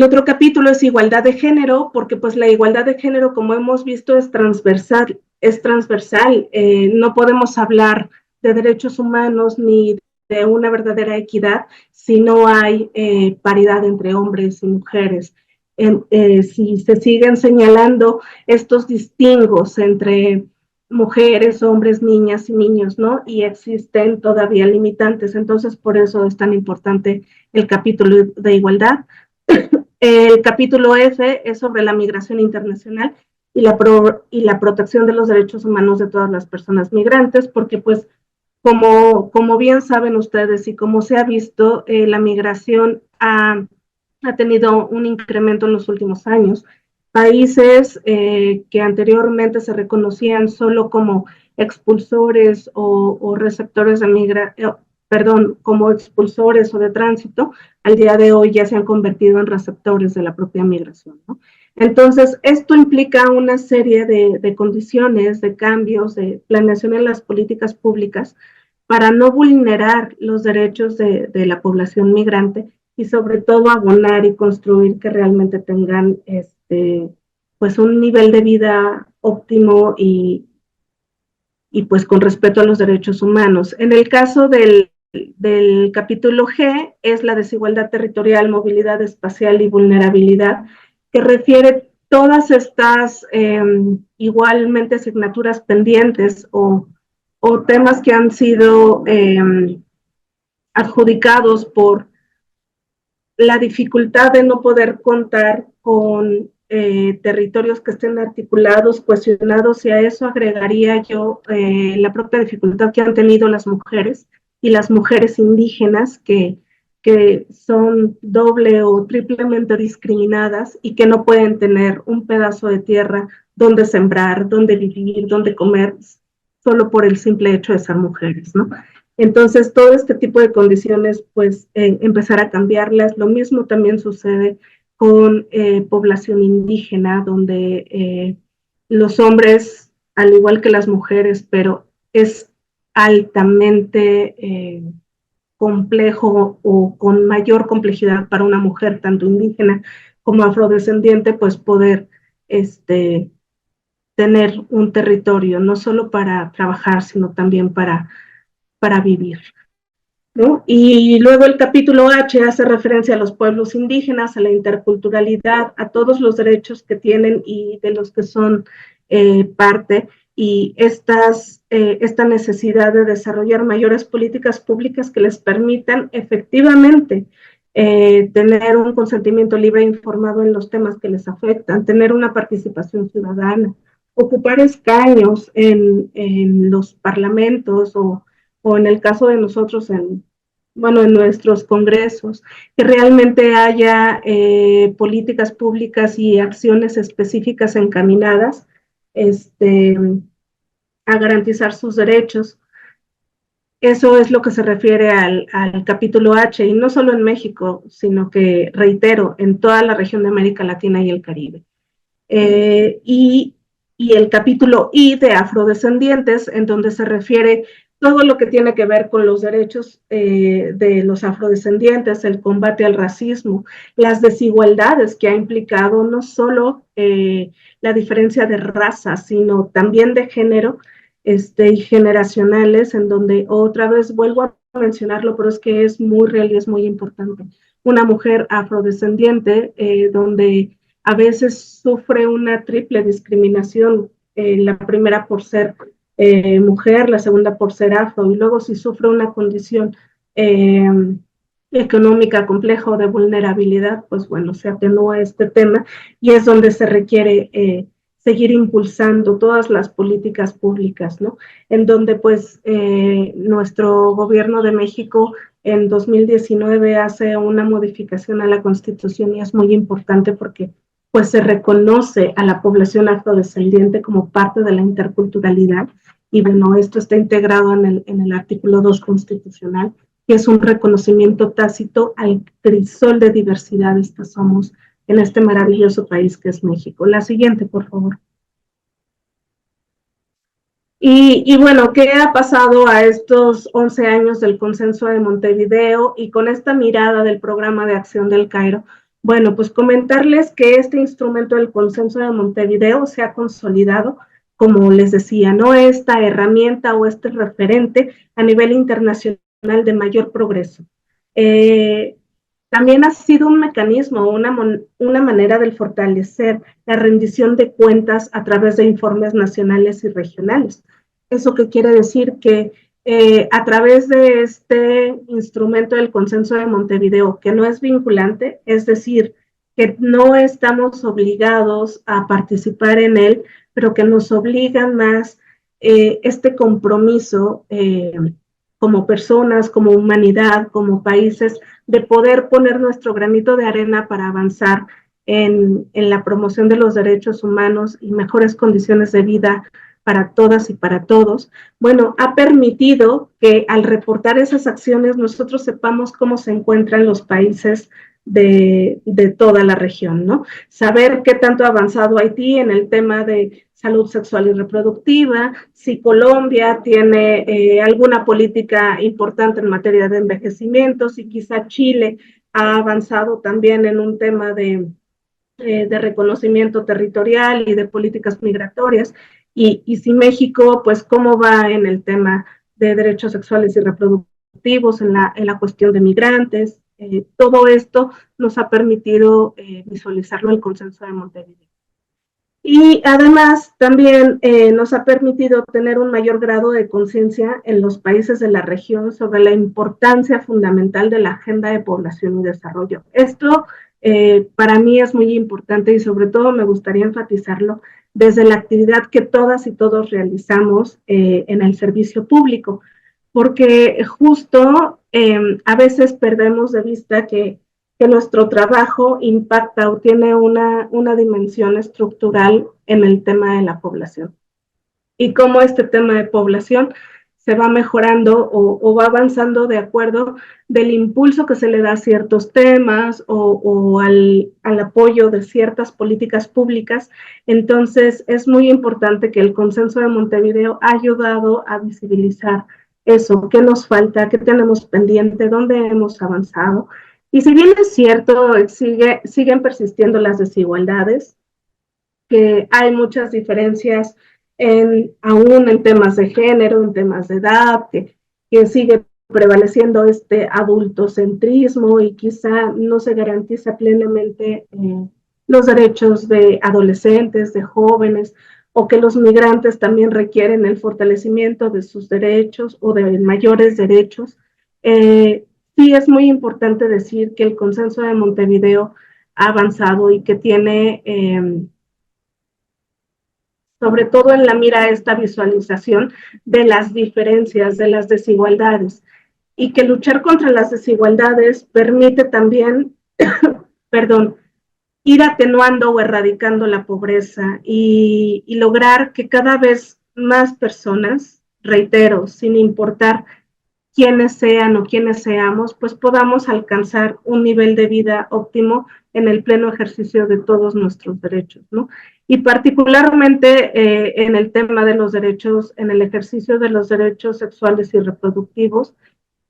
otro capítulo es igualdad de género, porque pues la igualdad de género, como hemos visto, es transversal. No podemos hablar de derechos humanos ni de una verdadera equidad si no hay paridad entre hombres y mujeres. Si se siguen señalando estos distingos entre mujeres, hombres, niñas y niños, ¿no? Y existen todavía limitantes. Entonces, por eso es tan importante el capítulo de igualdad. El capítulo F es sobre la migración internacional y la protección de los derechos humanos de todas las personas migrantes, porque pues como bien saben ustedes y como se ha visto, la migración ha tenido un incremento en los últimos años. Países que anteriormente se reconocían solo como expulsores o receptores de perdón, como expulsores o de tránsito, al día de hoy ya se han convertido en receptores de la propia migración, ¿no? Entonces, esto implica una serie de condiciones, de cambios, de planeación en las políticas públicas para no vulnerar los derechos de la población migrante y sobre todo abonar y construir que realmente tengan pues un nivel de vida óptimo y pues con respeto a los derechos humanos. En el caso del capítulo G es la desigualdad territorial, movilidad espacial y vulnerabilidad, que refiere todas estas igualmente asignaturas pendientes o temas que han sido adjudicados por la dificultad de no poder contar con territorios que estén articulados, cohesionados, y a eso agregaría yo la propia dificultad que han tenido las mujeres y las mujeres indígenas que son doble o triplemente discriminadas y que no pueden tener un pedazo de tierra donde sembrar, donde vivir, donde comer, solo por el simple hecho de ser mujeres, ¿no? Entonces, todo este tipo de condiciones, pues, empezar a cambiarlas. Lo mismo también sucede con población indígena, donde los hombres, al igual que las mujeres, pero es altamente complejo o con mayor complejidad para una mujer, tanto indígena como afrodescendiente, pues poder tener un territorio, no solo para trabajar, sino también para vivir, ¿no? Y luego el capítulo H hace referencia a los pueblos indígenas, a la interculturalidad, a todos los derechos que tienen y de los que son parte, y esta necesidad de desarrollar mayores políticas públicas que les permitan efectivamente tener un consentimiento libre e informado en los temas que les afectan, tener una participación ciudadana, ocupar escaños en los parlamentos o en el caso de nosotros, en nuestros congresos, que realmente haya políticas públicas y acciones específicas encaminadas a garantizar sus derechos. Eso es lo que se refiere al capítulo H, y no solo en México, sino que, reitero, en toda la región de América Latina y el Caribe. Y el capítulo I de afrodescendientes, en donde se refiere todo lo que tiene que ver con los derechos de los afrodescendientes, el combate al racismo, las desigualdades que ha implicado no solo la diferencia de raza, sino también de género y generacionales, en donde otra vez vuelvo a mencionarlo, pero es que es muy real y es muy importante. Una mujer afrodescendiente donde a veces sufre una triple discriminación, la primera por ser mujer, la segunda por ser afro, y luego si sufre una condición económica compleja o de vulnerabilidad, pues bueno, se atenúa este tema y es donde se requiere seguir impulsando todas las políticas públicas, ¿no? En donde pues nuestro gobierno de México en 2019 hace una modificación a la Constitución y es muy importante porque pues se reconoce a la población afrodescendiente como parte de la interculturalidad. Y bueno, esto está integrado en el artículo 2 constitucional, que es un reconocimiento tácito al crisol de diversidades que somos en este maravilloso país que es México. La siguiente, por favor. Y bueno, ¿qué ha pasado a estos 11 años del Consenso de Montevideo y con esta mirada del Programa de Acción del Cairo? Bueno, pues comentarles que este instrumento del Consenso de Montevideo se ha consolidado, como les decía, ¿no? Esta herramienta o este referente a nivel internacional de mayor progreso. También ha sido un mecanismo, una manera de fortalecer la rendición de cuentas a través de informes nacionales y regionales. ¿Eso qué quiere decir? Que a través de este instrumento del Consenso de Montevideo, que no es vinculante, es decir, que no estamos obligados a participar en él, pero que nos obligan más este compromiso como personas, como humanidad, como países, de poder poner nuestro granito de arena para avanzar en la promoción de los derechos humanos y mejores condiciones de vida para todas y para todos. Bueno, ha permitido que al reportar esas acciones nosotros sepamos cómo se encuentran los países de toda la región, ¿no? Saber qué tanto ha avanzado Haití en el tema de salud sexual y reproductiva, si Colombia tiene alguna política importante en materia de envejecimiento, si quizá Chile ha avanzado también en un tema de reconocimiento territorial y de políticas migratorias, y si México, pues cómo va en el tema de derechos sexuales y reproductivos, en la cuestión de migrantes. Todo esto nos ha permitido visualizarlo en el consenso de Montevideo. Y además también nos ha permitido tener un mayor grado de conciencia en los países de la región sobre la importancia fundamental de la agenda de población y desarrollo. Esto para mí es muy importante y sobre todo me gustaría enfatizarlo desde la actividad que todas y todos realizamos en el servicio público, porque justo a veces perdemos de vista que nuestro trabajo impacta o tiene una dimensión estructural en el tema de la población. Y cómo este tema de población se va mejorando o va avanzando de acuerdo del impulso que se le da a ciertos temas o al apoyo de ciertas políticas públicas. Entonces, es muy importante que el Consenso de Montevideo ha ayudado a visibilizar eso, qué nos falta, qué tenemos pendiente, dónde hemos avanzado. Y si bien es cierto, siguen persistiendo las desigualdades, que hay muchas diferencias aún en temas de género, en temas de edad, que sigue prevaleciendo este adultocentrismo y quizá no se garantiza plenamente los derechos de adolescentes, de jóvenes, o que los migrantes también requieren el fortalecimiento de sus derechos o de mayores derechos. Sí es muy importante decir que el Consenso de Montevideo ha avanzado y que tiene sobre todo en la mira esta visualización de las diferencias, de las desigualdades, y que luchar contra las desigualdades permite también, perdón, ir atenuando o erradicando la pobreza y lograr que cada vez más personas, reitero, sin importar quiénes sean o quiénes seamos, pues podamos alcanzar un nivel de vida óptimo en el pleno ejercicio de todos nuestros derechos, ¿no? Y particularmente en el tema de los derechos, en el ejercicio de los derechos sexuales y reproductivos,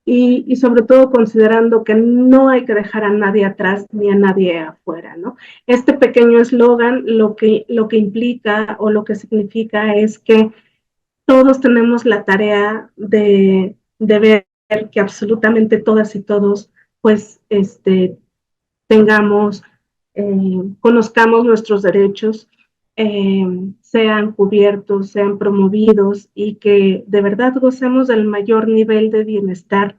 y sobre todo considerando que no hay que dejar a nadie atrás ni a nadie afuera, ¿no? Este pequeño eslogan lo que implica o lo que significa es que todos tenemos la tarea de ver que absolutamente todas y todos, pues, tengamos, conozcamos nuestros derechos, sean cubiertos, sean promovidos y que de verdad gocemos del mayor nivel de bienestar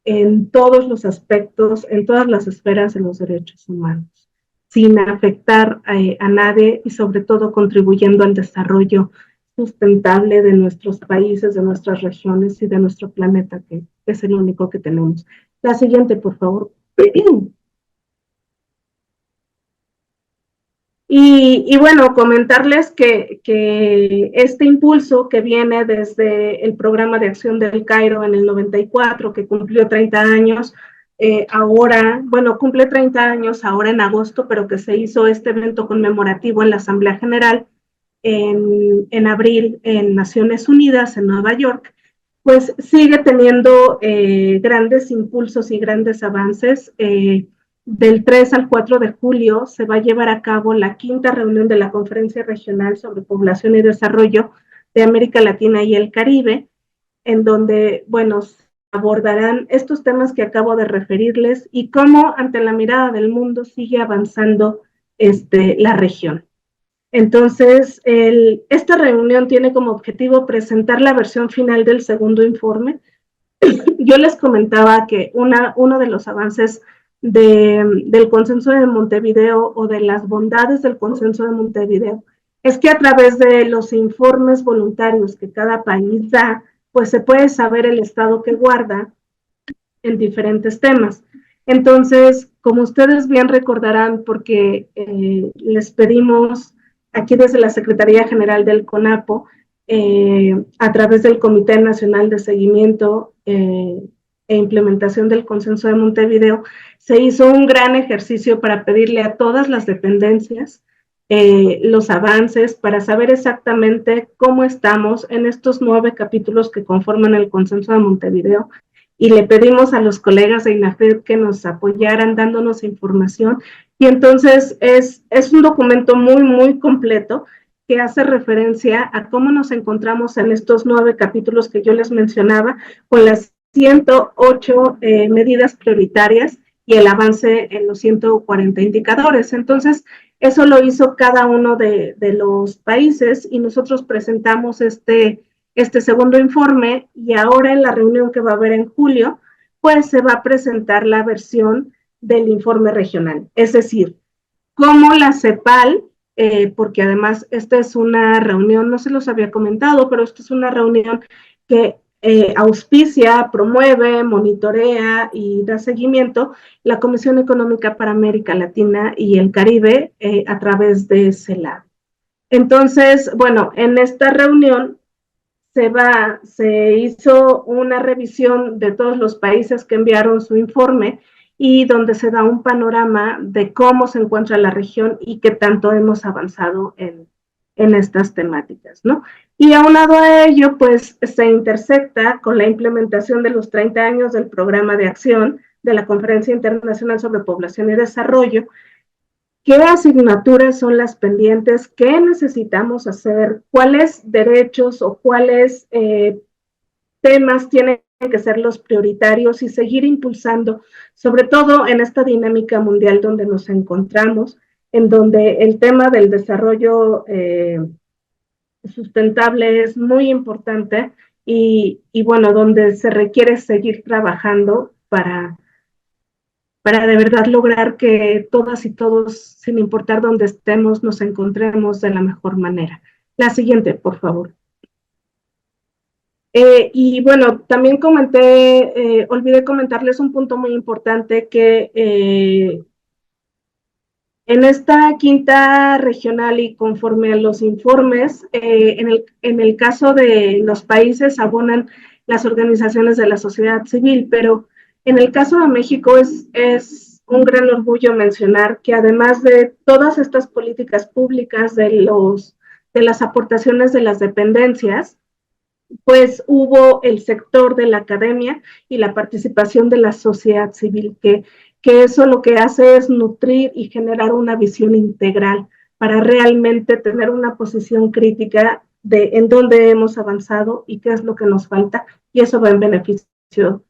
en todos los aspectos, en todas las esferas de los derechos humanos, sin afectar a nadie y sobre todo contribuyendo al desarrollo sustentable de nuestros países, de nuestras regiones y de nuestro planeta, que es el único que tenemos. La siguiente, por favor. Y bueno, comentarles que este impulso que viene desde el programa de acción del Cairo en el 94, que cumplió 30 años, ahora, bueno, cumple 30 años ahora en agosto, pero que se hizo este evento conmemorativo en la Asamblea General en abril en Naciones Unidas, en Nueva York, pues sigue teniendo grandes impulsos y grandes avances. Del 3 al 4 de julio se va a llevar a cabo la 5ª reunión de la Conferencia Regional sobre Población y Desarrollo de América Latina y el Caribe, en donde, bueno, abordarán estos temas que acabo de referirles y cómo ante la mirada del mundo sigue avanzando la región. Entonces, esta reunión tiene como objetivo presentar la versión final del segundo informe. Yo les comentaba que uno de los avances del Consenso de Montevideo o de las bondades del Consenso de Montevideo es que a través de los informes voluntarios que cada país da, pues se puede saber el estado que guarda en diferentes temas. Entonces, como ustedes bien recordarán, porque les pedimos aquí desde la Secretaría General del CONAPO, a través del Comité Nacional de Seguimiento e Implementación del Consenso de Montevideo, se hizo un gran ejercicio para pedirle a todas las dependencias los avances para saber exactamente cómo estamos en estos 9 capítulos que conforman el Consenso de Montevideo, y le pedimos a los colegas de INAFED que nos apoyaran dándonos información, y entonces es un documento muy, muy completo que hace referencia a cómo nos encontramos en estos 9 capítulos que yo les mencionaba, con las 108 medidas prioritarias y el avance en los 140 indicadores. Entonces, eso lo hizo cada uno de los países y nosotros presentamos este segundo informe, y ahora en la reunión que va a haber en julio, pues se va a presentar la versión del informe regional. Es decir, cómo la CEPAL, porque además esta es una reunión, no se los había comentado, pero esta es una reunión que auspicia, promueve, monitorea y da seguimiento la Comisión Económica para América Latina y el Caribe a través de CELAC. Entonces, bueno, en esta reunión se hizo una revisión de todos los países que enviaron su informe y donde se da un panorama de cómo se encuentra la región y qué tanto hemos avanzado en estas temáticas, ¿no? Y aunado a ello, pues se intersecta con la implementación de los 30 años del Programa de Acción de la Conferencia Internacional sobre Población y Desarrollo. ¿Qué asignaturas son las pendientes? ¿Qué necesitamos hacer? ¿Cuáles derechos o cuáles temas tienen que ser los prioritarios y seguir impulsando, sobre todo en esta dinámica mundial donde nos encontramos, en donde el tema del desarrollo sustentable es muy importante y bueno, donde se requiere seguir trabajando para de verdad lograr que todas y todos, sin importar dónde estemos, nos encontremos de la mejor manera. La siguiente, por favor. Y bueno, también olvidé comentarles un punto muy importante que en esta quinta regional y conforme a los informes, en el caso de los países abonan las organizaciones de la sociedad civil, pero en el caso de México es un gran orgullo mencionar que además de todas estas políticas públicas de las aportaciones de las dependencias, pues hubo el sector de la academia y la participación de la sociedad civil, que eso lo que hace es nutrir y generar una visión integral para realmente tener una posición crítica de en dónde hemos avanzado y qué es lo que nos falta, y eso va en beneficio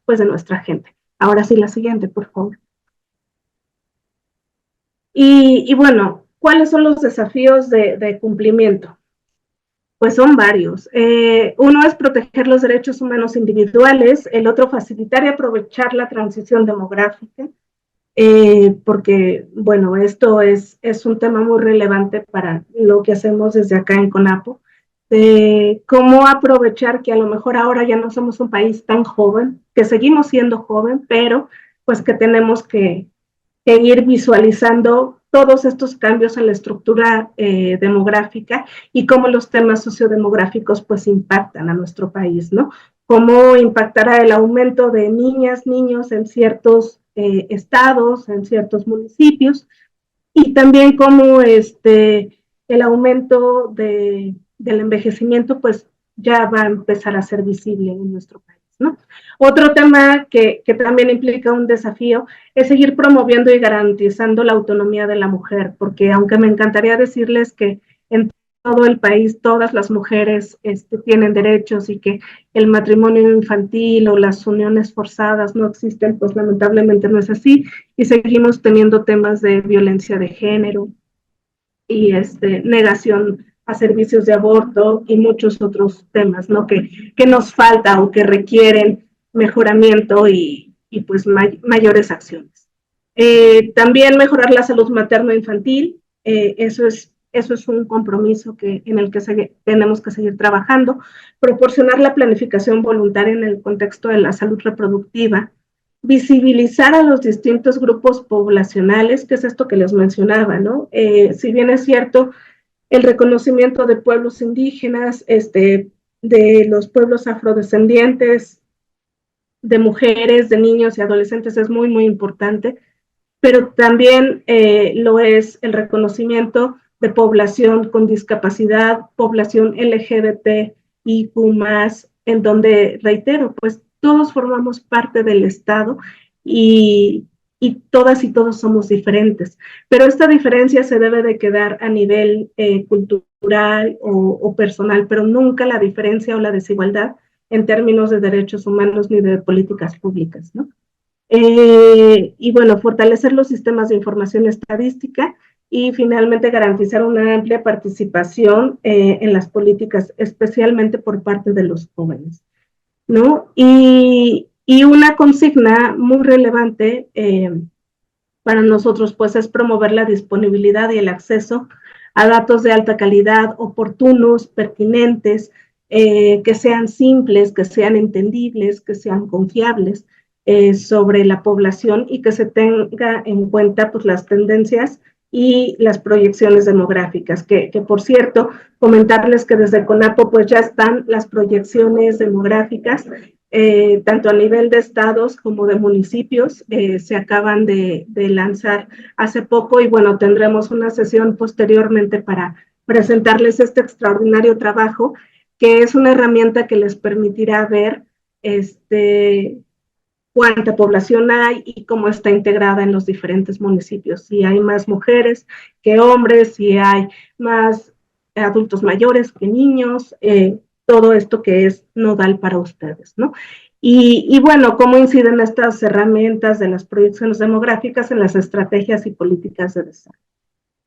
pues de nuestra gente. Ahora sí, la siguiente, por favor. Y bueno, ¿cuáles son los desafíos de cumplimiento? Pues son varios. Uno es proteger los derechos humanos individuales, el otro facilitar y aprovechar la transición demográfica, porque, bueno, esto es un tema muy relevante para lo que hacemos desde acá en CONAPO, cómo aprovechar que a lo mejor ahora ya no somos un país tan joven, que seguimos siendo joven, pero pues que tenemos que ir visualizando todos estos cambios en la estructura demográfica y cómo los temas sociodemográficos pues impactan a nuestro país, ¿no? Cómo impactará el aumento de niñas, niños en ciertos estados, en ciertos municipios, y también cómo el aumento del envejecimiento pues ya va a empezar a ser visible en nuestro país, ¿no? Otro tema que también implica un desafío es seguir promoviendo y garantizando la autonomía de la mujer, porque aunque me encantaría decirles que en todo el país todas las mujeres tienen derechos y que el matrimonio infantil o las uniones forzadas no existen, pues lamentablemente no es así, y seguimos teniendo temas de violencia de género y negación a servicios de aborto y muchos otros temas, ¿no? que nos falta o que requieren mejoramiento y pues mayores acciones. También mejorar la salud materno-infantil, eso es un compromiso en el que tenemos que seguir trabajando. Proporcionar la planificación voluntaria en el contexto de la salud reproductiva. Visibilizar a los distintos grupos poblacionales, que es esto que les mencionaba, ¿no? Si bien es cierto, el reconocimiento de pueblos indígenas, de los pueblos afrodescendientes, de mujeres, de niños y adolescentes es muy, muy importante, pero también lo es el reconocimiento de población con discapacidad, población LGBTIQ+, en donde, reitero, pues todos formamos parte del Estado y todas y todos somos diferentes, pero esta diferencia se debe de quedar a nivel cultural o personal, pero nunca la diferencia o la desigualdad en términos de derechos humanos ni de políticas públicas, ¿no? Y bueno, fortalecer los sistemas de información estadística y finalmente garantizar una amplia participación en las políticas, especialmente por parte de los jóvenes, ¿no? Y una consigna muy relevante para nosotros, pues, es promover la disponibilidad y el acceso a datos de alta calidad, oportunos, pertinentes, que sean simples, que sean entendibles, que sean confiables sobre la población y que se tenga en cuenta pues, las tendencias y las proyecciones demográficas, que por cierto, comentarles que desde CONAPO pues ya están las proyecciones demográficas, tanto a nivel de estados como de municipios, se acaban de lanzar hace poco y bueno, tendremos una sesión posteriormente para presentarles este extraordinario trabajo, que es una herramienta que les permitirá ver cuánta población hay y cómo está integrada en los diferentes municipios. Si hay más mujeres que hombres, si hay más adultos mayores que niños, todo esto que es nodal para ustedes, ¿no? Y bueno, ¿cómo inciden estas herramientas de las proyecciones demográficas en las estrategias y políticas de desarrollo?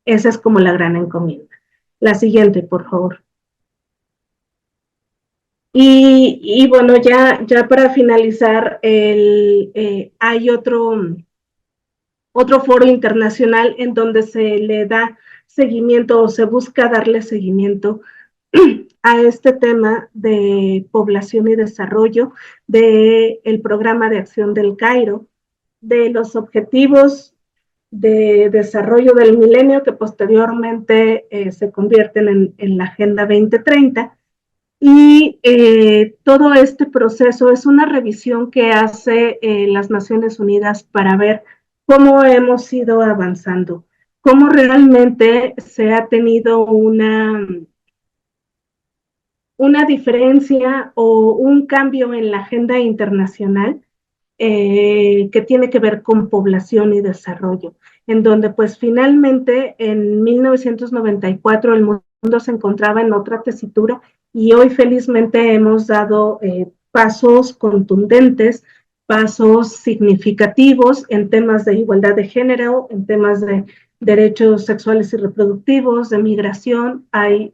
Esa es como la gran encomienda. La siguiente, por favor. Y bueno, ya para finalizar, hay otro foro internacional en donde se le da seguimiento o se busca darle seguimiento a este tema de población y desarrollo del Programa de Acción del Cairo, de los objetivos de desarrollo del milenio que posteriormente se convierten en la Agenda 2030. Y todo este proceso es una revisión que hace las Naciones Unidas para ver cómo hemos ido avanzando, cómo realmente se ha tenido una diferencia o un cambio en la agenda internacional que tiene que ver con población y desarrollo, en donde pues finalmente en 1994 el mundo se encontraba en otra tesitura y hoy felizmente hemos dado pasos contundentes, pasos significativos en temas de igualdad de género, en temas de derechos sexuales y reproductivos, de migración. Hay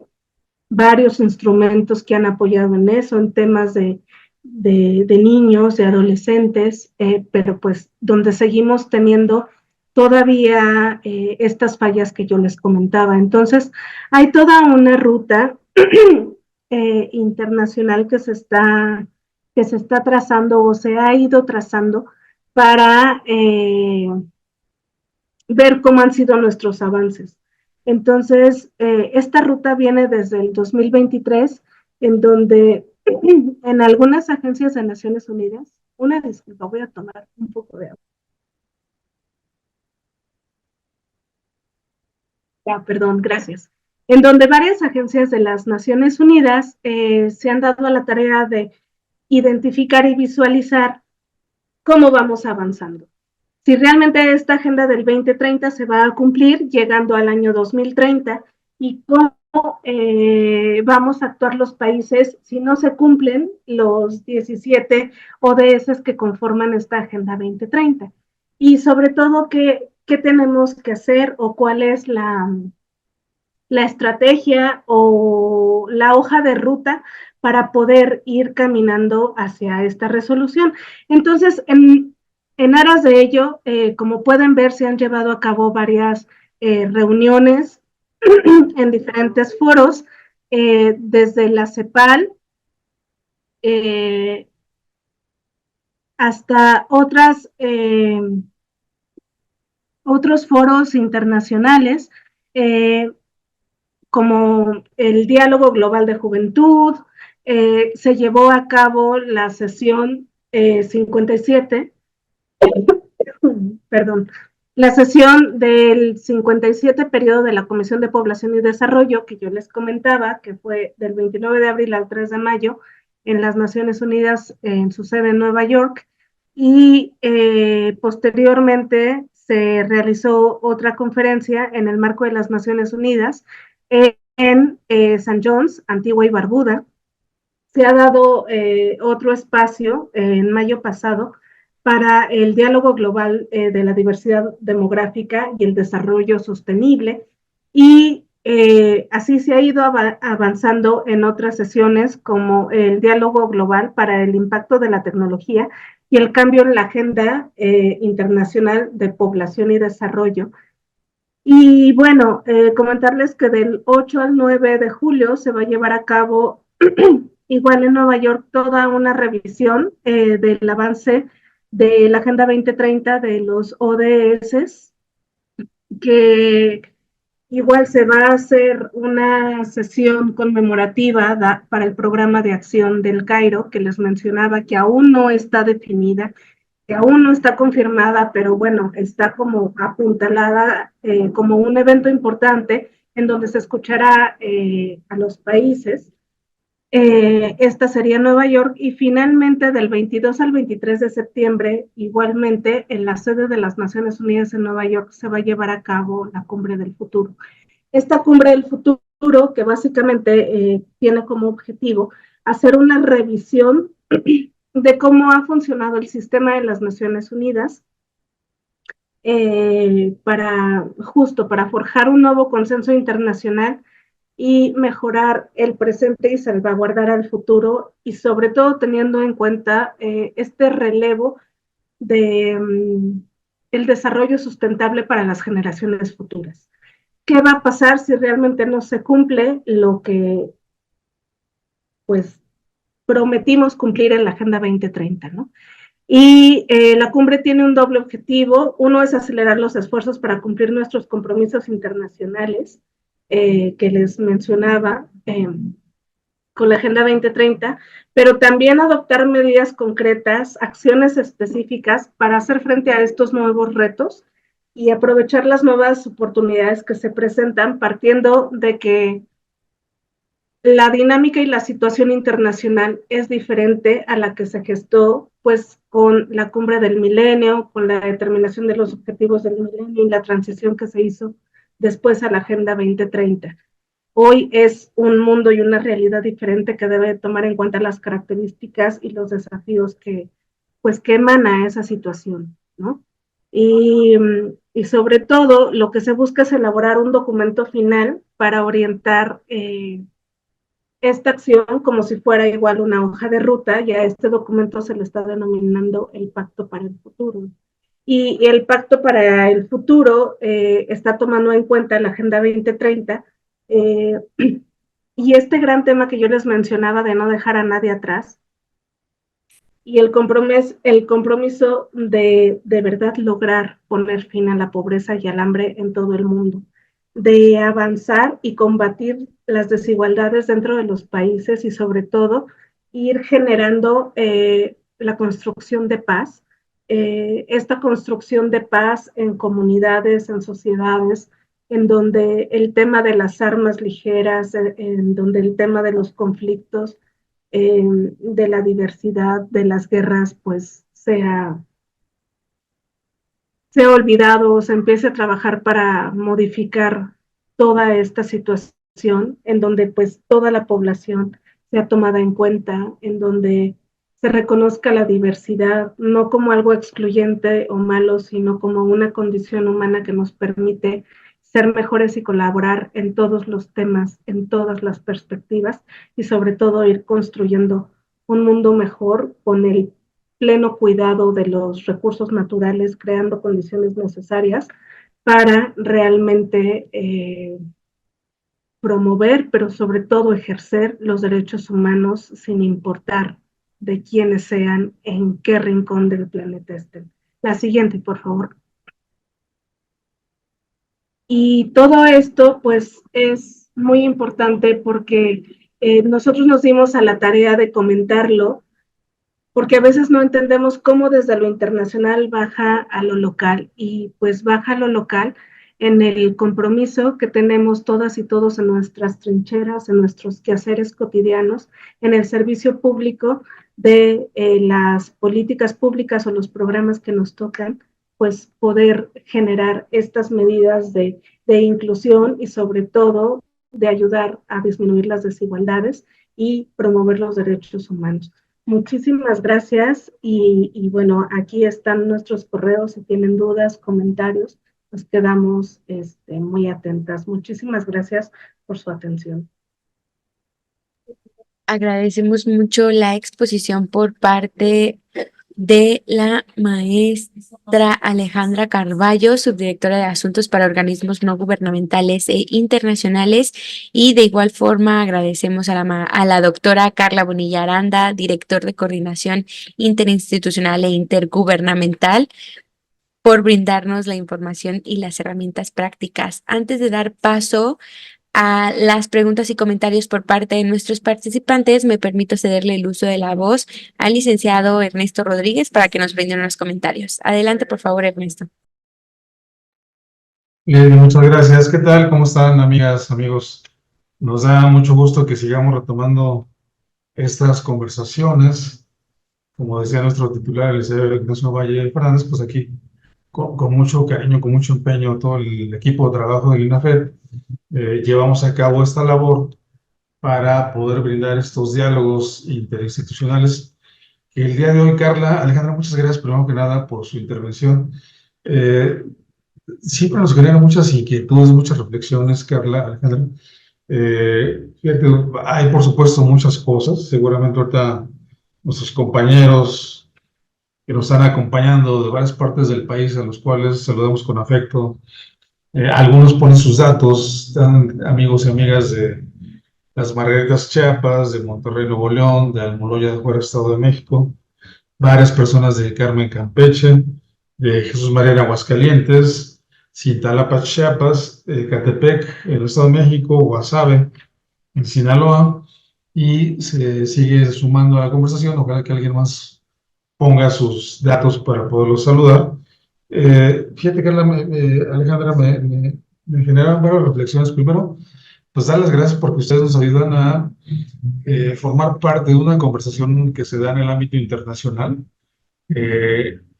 varios instrumentos que han apoyado en eso, en temas de niños, de adolescentes, pero pues donde seguimos teniendo todavía estas fallas que yo les comentaba. Entonces, hay toda una ruta internacional que se está trazando o se ha ido trazando para ver cómo han sido nuestros avances. Entonces, esta ruta viene desde el 2023, en donde en algunas agencias de Naciones Unidas, una disculpa, voy a tomar un poco de agua. Perdón, gracias. En donde varias agencias de las Naciones Unidas se han dado a la tarea de identificar y visualizar cómo vamos avanzando. Si realmente esta agenda del 2030 se va a cumplir llegando al año 2030 y cómo vamos a actuar los países si no se cumplen los 17 ODS que conforman esta agenda 2030. Y sobre todo, ¿qué tenemos que hacer o cuál es la estrategia o la hoja de ruta para poder ir caminando hacia esta resolución? Entonces, En aras de ello, como pueden ver, se han llevado a cabo varias reuniones en diferentes foros, desde la CEPAL hasta otros foros internacionales, como el Diálogo Global de Juventud. Se llevó a cabo la sesión 57, perdón, la sesión del 57 periodo de la Comisión de Población y Desarrollo, que yo les comentaba, que fue del 29 de abril al 3 de mayo en las Naciones Unidas, en su sede en Nueva York, y posteriormente se realizó otra conferencia en el marco de las Naciones Unidas en San John's, Antigua y Barbuda. Se ha dado otro espacio en mayo pasado para el diálogo global de la diversidad demográfica y el desarrollo sostenible, y así se ha ido avanzando en otras sesiones, como el diálogo global para el impacto de la tecnología y el cambio en la agenda internacional de población y desarrollo. Y bueno, comentarles que del 8 al 9 de julio se va a llevar a cabo igual en Nueva York toda una revisión del avance de la Agenda 2030 de los ODS, que igual se va a hacer una sesión conmemorativa para el programa de acción del Cairo, que les mencionaba, que aún no está definida, que aún no está confirmada, pero bueno, está como apuntalada como un evento importante en donde se escuchará a los países. Esta sería Nueva York, y finalmente del 22 al 23 de septiembre, igualmente en la sede de las Naciones Unidas en Nueva York, se va a llevar a cabo la Cumbre del Futuro. Esta Cumbre del Futuro, que básicamente tiene como objetivo hacer una revisión de cómo ha funcionado el sistema de las Naciones Unidas para forjar un nuevo consenso internacional y mejorar el presente y salvaguardar al futuro, y sobre todo teniendo en cuenta este relevo de el desarrollo sustentable para las generaciones futuras. ¿Qué va a pasar si realmente no se cumple lo que pues prometimos cumplir en la Agenda 2030, ¿no? Y la cumbre tiene un doble objetivo. Uno es acelerar los esfuerzos para cumplir nuestros compromisos internacionales, que les mencionaba con la Agenda 2030, pero también adoptar medidas concretas, acciones específicas para hacer frente a estos nuevos retos y aprovechar las nuevas oportunidades que se presentan, partiendo de que la dinámica y la situación internacional es diferente a la que se gestó pues con la cumbre del milenio, con la determinación de los objetivos del milenio y la transición que se hizo después a la Agenda 2030. Hoy es un mundo y una realidad diferente que debe tomar en cuenta las características y los desafíos que emana esa situación, ¿no? Y sobre todo, lo que se busca es elaborar un documento final para orientar esta acción como si fuera igual una hoja de ruta, y a este documento se le está denominando el Pacto para el Futuro. Y el Pacto para el Futuro está tomando en cuenta la Agenda 2030 y este gran tema que yo les mencionaba de no dejar a nadie atrás, y el compromiso de verdad lograr poner fin a la pobreza y al hambre en todo el mundo, de avanzar y combatir las desigualdades dentro de los países, y sobre todo ir generando la construcción de paz, esta construcción de paz en comunidades, en sociedades, en donde el tema de las armas ligeras, en donde el tema de los conflictos, de la diversidad, de las guerras, pues sea olvidado, se empiece a trabajar para modificar toda esta situación, en donde pues toda la población sea tomada en cuenta, en donde se reconozca la diversidad no como algo excluyente o malo, sino como una condición humana que nos permite ser mejores y colaborar en todos los temas, en todas las perspectivas, y sobre todo ir construyendo un mundo mejor con el pleno cuidado de los recursos naturales, creando condiciones necesarias para realmente promover, pero sobre todo ejercer los derechos humanos sin importar de quiénes sean, en qué rincón del planeta estén. La siguiente, por favor. Y todo esto, pues, es muy importante porque nosotros nos dimos a la tarea de comentarlo, porque a veces no entendemos cómo desde lo internacional baja a lo local, y pues baja a lo local en el compromiso que tenemos todas y todos en nuestras trincheras, en nuestros quehaceres cotidianos, en el servicio público de las políticas públicas o los programas que nos tocan, pues poder generar estas medidas de inclusión y sobre todo de ayudar a disminuir las desigualdades y promover los derechos humanos. Muchísimas gracias y bueno, aquí están nuestros correos si tienen dudas, comentarios, nos quedamos muy atentas. Muchísimas gracias por su atención. Agradecemos mucho la exposición por parte de la maestra Alejandra Carballo, subdirectora de Asuntos para Organismos No Gubernamentales e Internacionales, y de igual forma agradecemos a la doctora Carla Bonilla Aranda, director de Coordinación Interinstitucional e Intergubernamental, por brindarnos la información y las herramientas prácticas. Antes de dar paso a las preguntas y comentarios por parte de nuestros participantes, me permito cederle el uso de la voz al licenciado Ernesto Rodríguez para que nos brinde unos comentarios. Adelante, por favor, Ernesto. Muchas gracias. ¿Qué tal? ¿Cómo están, amigas, amigos? Nos da mucho gusto que sigamos retomando estas conversaciones. Como decía nuestro titular, el licenciado Ignacio Valle Fernández, pues aquí con mucho cariño, con mucho empeño, todo el equipo de trabajo del INAFED, llevamos a cabo esta labor para poder brindar estos diálogos interinstitucionales. El día de hoy, Carla, Alejandra, muchas gracias primero que nada por su intervención. Siempre nos generan muchas inquietudes, muchas reflexiones, Carla, Alejandra. Fíjate, hay por supuesto muchas cosas, seguramente ahorita nuestros compañeros que nos están acompañando de varias partes del país, a los cuales saludamos con afecto. Algunos ponen sus datos, están amigos y amigas de Las Margaritas, Chiapas, de Monterrey, Nuevo León, de Almoloya de Juárez, Estado de México, varias personas de Carmen, Campeche, de Jesús María en Aguascalientes, Cintalapa, Chiapas, Catepec, en el Estado de México, Guasave, en Sinaloa, y se sigue sumando a la conversación. Ojalá que alguien más ponga sus datos para poderlos saludar. Fíjate, Carla, Alejandra, me generaron varias reflexiones. Primero, pues dar las gracias porque ustedes nos ayudan a formar parte de una conversación que se da en el ámbito internacional.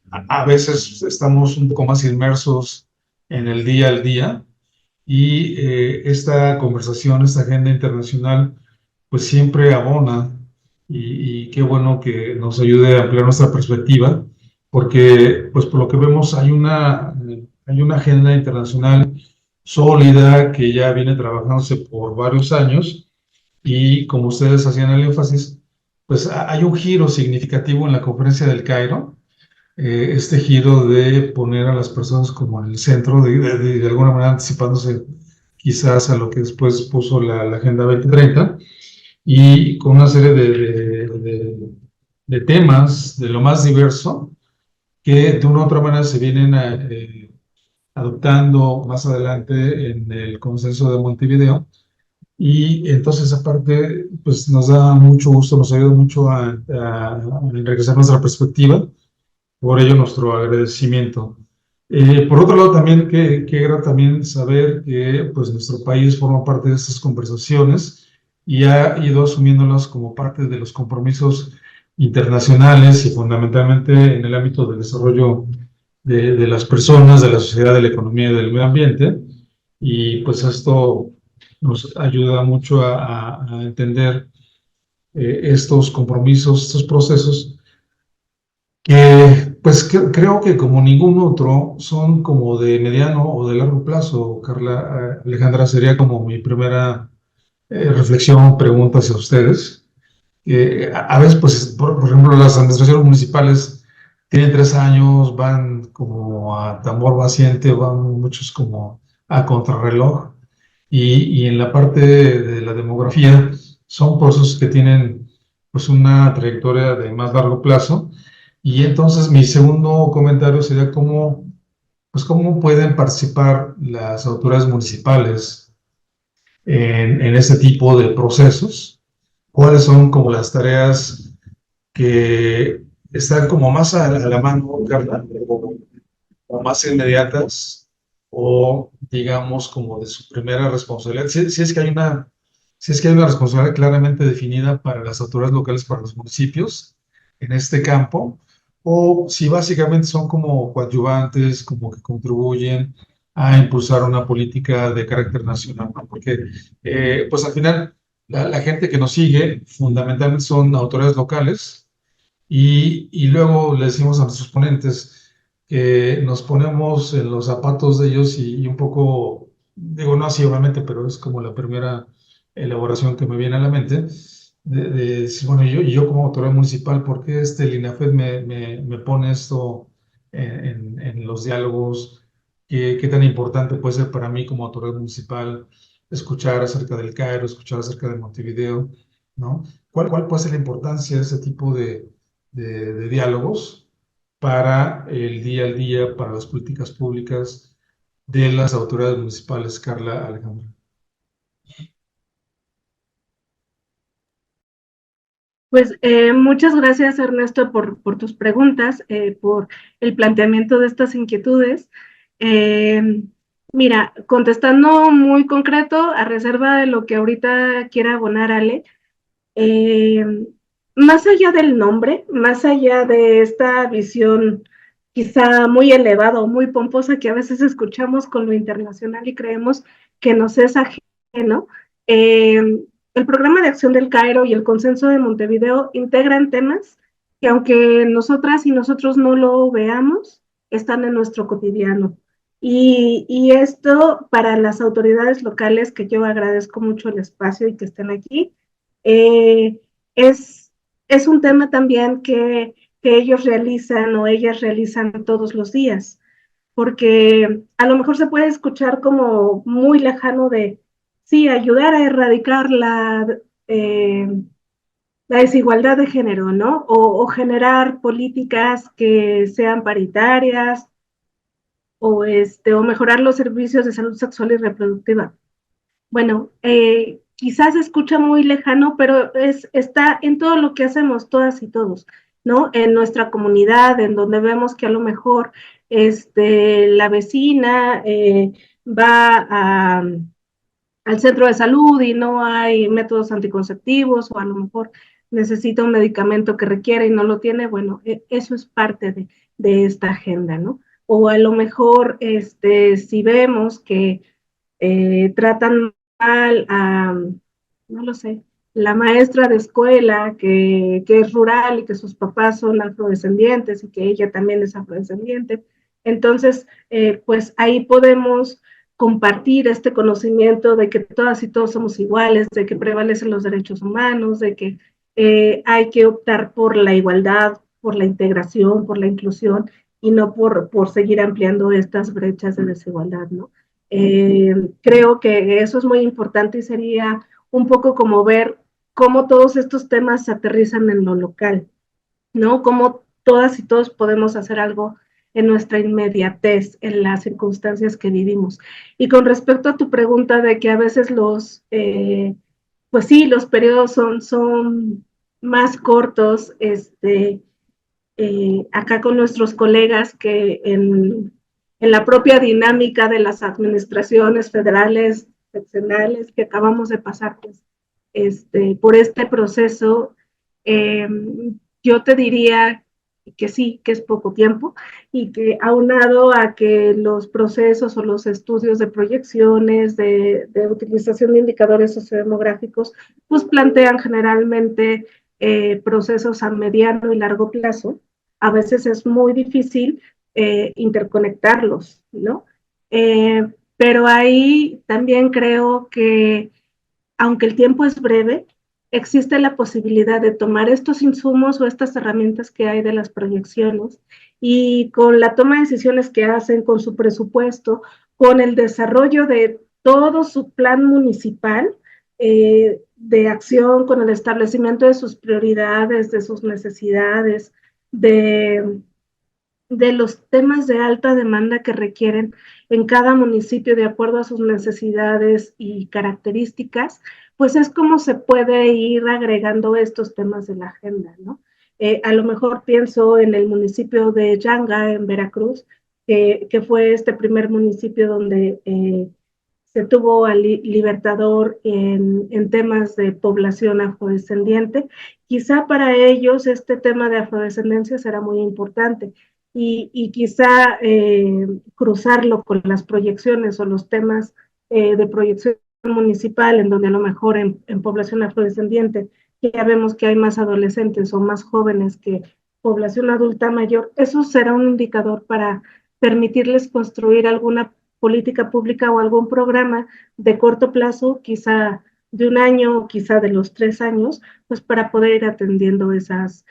A veces estamos un poco más inmersos en el día al día, y esta conversación, esta agenda internacional, pues siempre abona, y qué bueno que nos ayude a ampliar nuestra perspectiva, porque pues por lo que vemos hay una agenda internacional sólida que ya viene trabajándose por varios años, y como ustedes hacían el énfasis, pues hay un giro significativo en la Conferencia del Cairo, este giro de poner a las personas como en el centro, de alguna manera anticipándose quizás a lo que después puso la Agenda 2030, y con una serie de temas de lo más diverso que de una u otra manera se vienen adoptando más adelante en el Consenso de Montevideo. Y entonces, aparte, pues nos da mucho gusto, nos ayuda mucho a enriquecer nuestra perspectiva. Por ello, nuestro agradecimiento. Por otro lado, también, que era también saber que pues, nuestro país forma parte de estas conversaciones y ha ido asumiéndolas como parte de los compromisos internacionales, y fundamentalmente en el ámbito del desarrollo de las personas, de la sociedad, de la economía y del medio ambiente. Y pues esto nos ayuda mucho a entender estos compromisos, estos procesos, que pues creo que como ningún otro son como de mediano o de largo plazo. Carla, Alejandra, sería como mi primera reflexión, pregunta hacia ustedes. A veces, pues, por ejemplo, las administraciones municipales tienen 3 años, van como a tambor batiente, van muchos como a contrarreloj. Y en la parte de la demografía, son procesos que tienen pues una trayectoria de más largo plazo. Y entonces mi segundo comentario sería cómo pueden participar las autoridades municipales en este tipo de procesos, cuáles son como las tareas que están como más a la mano, Carla, o más inmediatas, o digamos como de su primera responsabilidad. Si es que hay una responsabilidad claramente definida para las autoridades locales, para los municipios en este campo, o si básicamente son como coadyuvantes, como que contribuyen a impulsar una política de carácter nacional, ¿no? Porque pues al final la gente que nos sigue fundamentalmente son autoridades locales y luego le decimos a nuestros ponentes que nos ponemos en los zapatos de ellos y un poco, digo, no así obviamente, pero es como la primera elaboración que me viene a la mente, de decir, bueno, yo como autoridad municipal, ¿por qué el INAFED me pone esto en los diálogos? ¿Qué tan importante puede ser para mí como autoridad municipal escuchar acerca del Cairo, escuchar acerca de Montevideo, ¿no? ¿Cuál puede ser la importancia de ese tipo de diálogos para el día al día, para las políticas públicas de las autoridades municipales, Carla, Alejandra? Pues muchas gracias, Ernesto, por tus preguntas, por el planteamiento de estas inquietudes. Eh, Mira, contestando muy concreto, a reserva de lo que ahorita quiera abonar Ale, eh, más allá del nombre, más allá de esta visión quizá muy elevada o muy pomposa que a veces escuchamos con lo internacional y creemos que nos es ajeno, eh, el programa de acción del Cairo y el consenso de Montevideo integran temas que aunque nosotras y nosotros no lo veamos, están en nuestro cotidiano. Y esto para las autoridades locales, que yo agradezco mucho el espacio y que estén aquí, eh, es, es un tema también que ellos realizan o ellas realizan todos los días, porque a lo mejor se puede escuchar como muy lejano de, sí, ayudar a erradicar eh, la desigualdad de género, ¿no? O generar políticas que sean paritarias o mejorar los servicios de salud sexual y reproductiva. Bueno, quizás se escucha muy lejano, pero está en todo lo que hacemos todas y todos, ¿no? En nuestra comunidad, en donde vemos que a lo mejor la vecina va al centro de salud y no hay métodos anticonceptivos, o a lo mejor necesita un medicamento que requiere y no lo tiene. Bueno, eso es parte de esta agenda, ¿no? O a lo mejor, si vemos que tratan mal a, no lo sé, la maestra de escuela que es rural y que sus papás son afrodescendientes y que ella también es afrodescendiente. Entonces, pues ahí podemos compartir este conocimiento de que todas y todos somos iguales, de que prevalecen los derechos humanos, de que hay que optar por la igualdad, por la integración, por la inclusión y no por seguir ampliando estas brechas de desigualdad, ¿no? Creo que eso es muy importante y sería un poco como ver cómo todos estos temas se aterrizan en lo local, ¿no? Cómo todas y todos podemos hacer algo en nuestra inmediatez, en las circunstancias que vivimos. Y con respecto a tu pregunta de que a veces pues sí, los periodos son más cortos, acá con nuestros colegas que en la propia dinámica de las administraciones federales, seccionales, que acabamos de pasar pues, por este proceso, eh, yo te diría que sí, que es poco tiempo y que aunado a que los procesos o los estudios de proyecciones, de utilización de indicadores sociodemográficos, pues plantean generalmente procesos a mediano y largo plazo, a veces es muy difícil interconectarlos, ¿no? Pero ahí también creo que, aunque el tiempo es breve, existe la posibilidad de tomar estos insumos o estas herramientas que hay de las proyecciones y con la toma de decisiones que hacen, con su presupuesto, con el desarrollo de todo su plan municipal de acción, con el establecimiento de sus prioridades, de sus necesidades, de los temas de alta demanda que requieren en cada municipio de acuerdo a sus necesidades y características, pues es como se puede ir agregando estos temas de la agenda, ¿no? A lo mejor pienso en el municipio de Yanga, en Veracruz, que fue este primer municipio donde se tuvo al Libertador en temas de población afrodescendiente. Quizá para ellos este tema de afrodescendencia será muy importante y quizá cruzarlo con las proyecciones o los temas de proyección municipal, en donde a lo mejor en población afrodescendiente ya vemos que hay más adolescentes o más jóvenes que población adulta mayor, eso será un indicador para permitirles construir alguna política pública o algún programa de corto plazo, quizá de un año, quizá de los 3 años, pues para poder ir atendiendo esas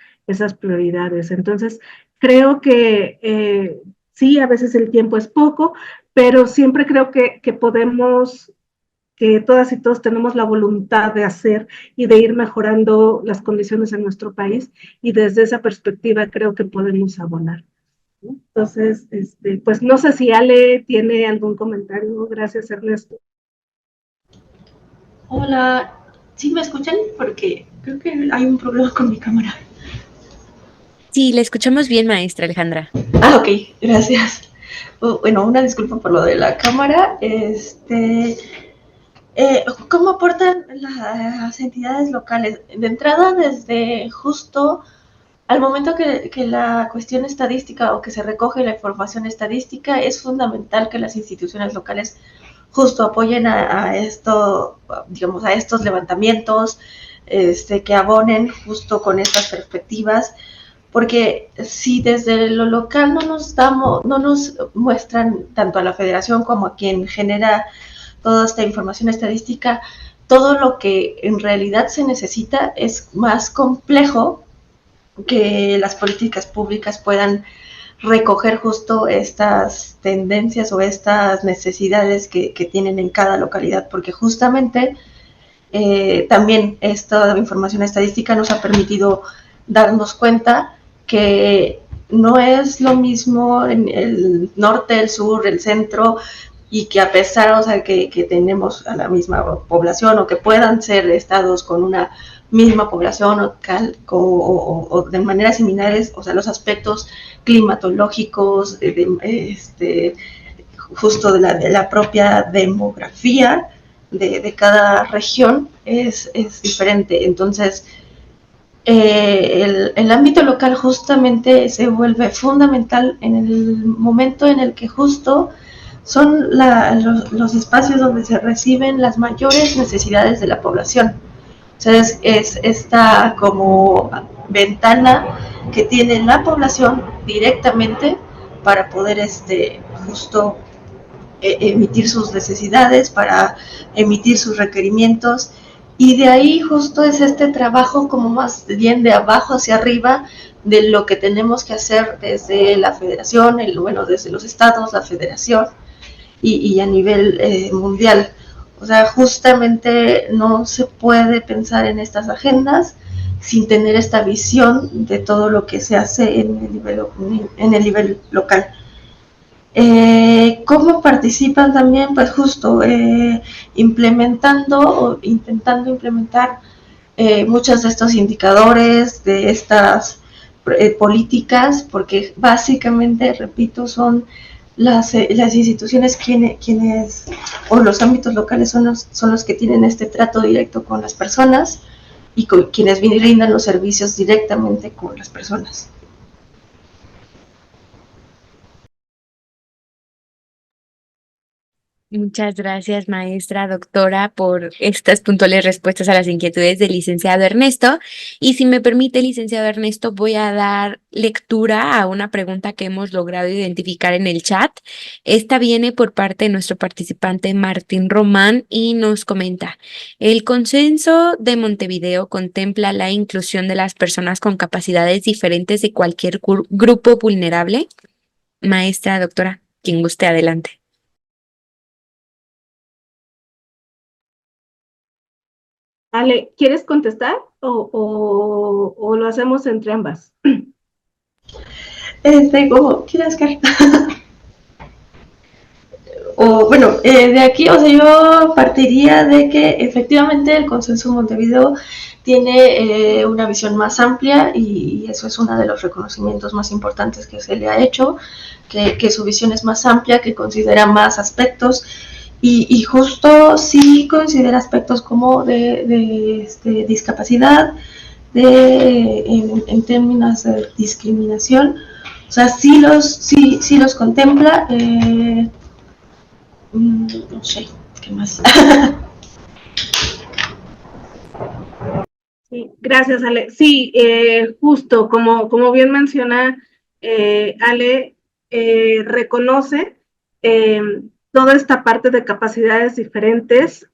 prioridades. Entonces, creo que sí, a veces el tiempo es poco, pero siempre creo que podemos, que todas y todos tenemos la voluntad de hacer y de ir mejorando las condiciones en nuestro país y desde esa perspectiva creo que podemos abonar. Entonces, pues no sé si Ale tiene algún comentario. Gracias, Ernesto. Hola, ¿sí me escuchan? Porque creo que hay un problema con mi cámara. Sí, le escuchamos bien, maestra Alejandra. Ok, gracias. Bueno, una disculpa por lo de la cámara. ¿Cómo aportan las entidades locales? De entrada, desde justo al momento que la cuestión estadística o que se recoge la información estadística, es fundamental que las instituciones locales justo apoyen a esto, digamos, a estos levantamientos, que abonen justo con estas perspectivas, porque si desde lo local no nos muestran tanto a la federación como a quien genera toda esta información estadística, todo lo que en realidad se necesita es más complejo que las políticas públicas puedan recoger justo estas tendencias o estas necesidades que tienen en cada localidad, porque justamente también esta información estadística nos ha permitido darnos cuenta que no es lo mismo en el norte, el sur, el centro, y que a pesar, o sea, que tenemos a la misma población o que puedan ser estados con una misma población o de maneras similares, o sea, los aspectos climatológicos, justo de la propia demografía de cada región es diferente. Entonces, el ámbito local justamente se vuelve fundamental en el momento en el que justo son los espacios donde se reciben las mayores necesidades de la población. O sea, es esta como ventana que tiene la población directamente para poder justo emitir sus necesidades, para emitir sus requerimientos, y de ahí justo es este trabajo como más bien de abajo hacia arriba de lo que tenemos que hacer desde la federación, desde los estados, la federación y a nivel mundial. O sea, justamente no se puede pensar en estas agendas sin tener esta visión de todo lo que se hace en el nivel local. ¿Cómo participan también? Pues justo implementando o intentando implementar muchos de estos indicadores, de estas políticas, porque básicamente, repito, son las instituciones quienes, o los ámbitos locales son los que tienen este trato directo con las personas y con quienes brindan los servicios directamente con las personas. Muchas gracias, maestra, doctora, por estas puntuales respuestas a las inquietudes del licenciado Ernesto. Y si me permite, licenciado Ernesto, voy a dar lectura a una pregunta que hemos logrado identificar en el chat. Esta viene por parte de nuestro participante Martín Román y nos comenta: ¿el consenso de Montevideo contempla la inclusión de las personas con capacidades diferentes de cualquier grupo vulnerable? Maestra, doctora, quien guste, adelante. Ale, ¿quieres contestar o lo hacemos entre ambas? Como quieras, Carla. O bueno, de aquí, o sea, yo partiría de que efectivamente el Consenso Montevideo tiene una visión más amplia y eso es uno de los reconocimientos más importantes que se le ha hecho, que su visión es más amplia, que considera más aspectos y justo sí considera aspectos como de discapacidad, en términos de discriminación, o sea, sí los contempla. No sé, ¿qué más? Sí, gracias, Ale. Sí, justo como bien menciona Ale, reconoce toda esta parte de capacidades diferentes,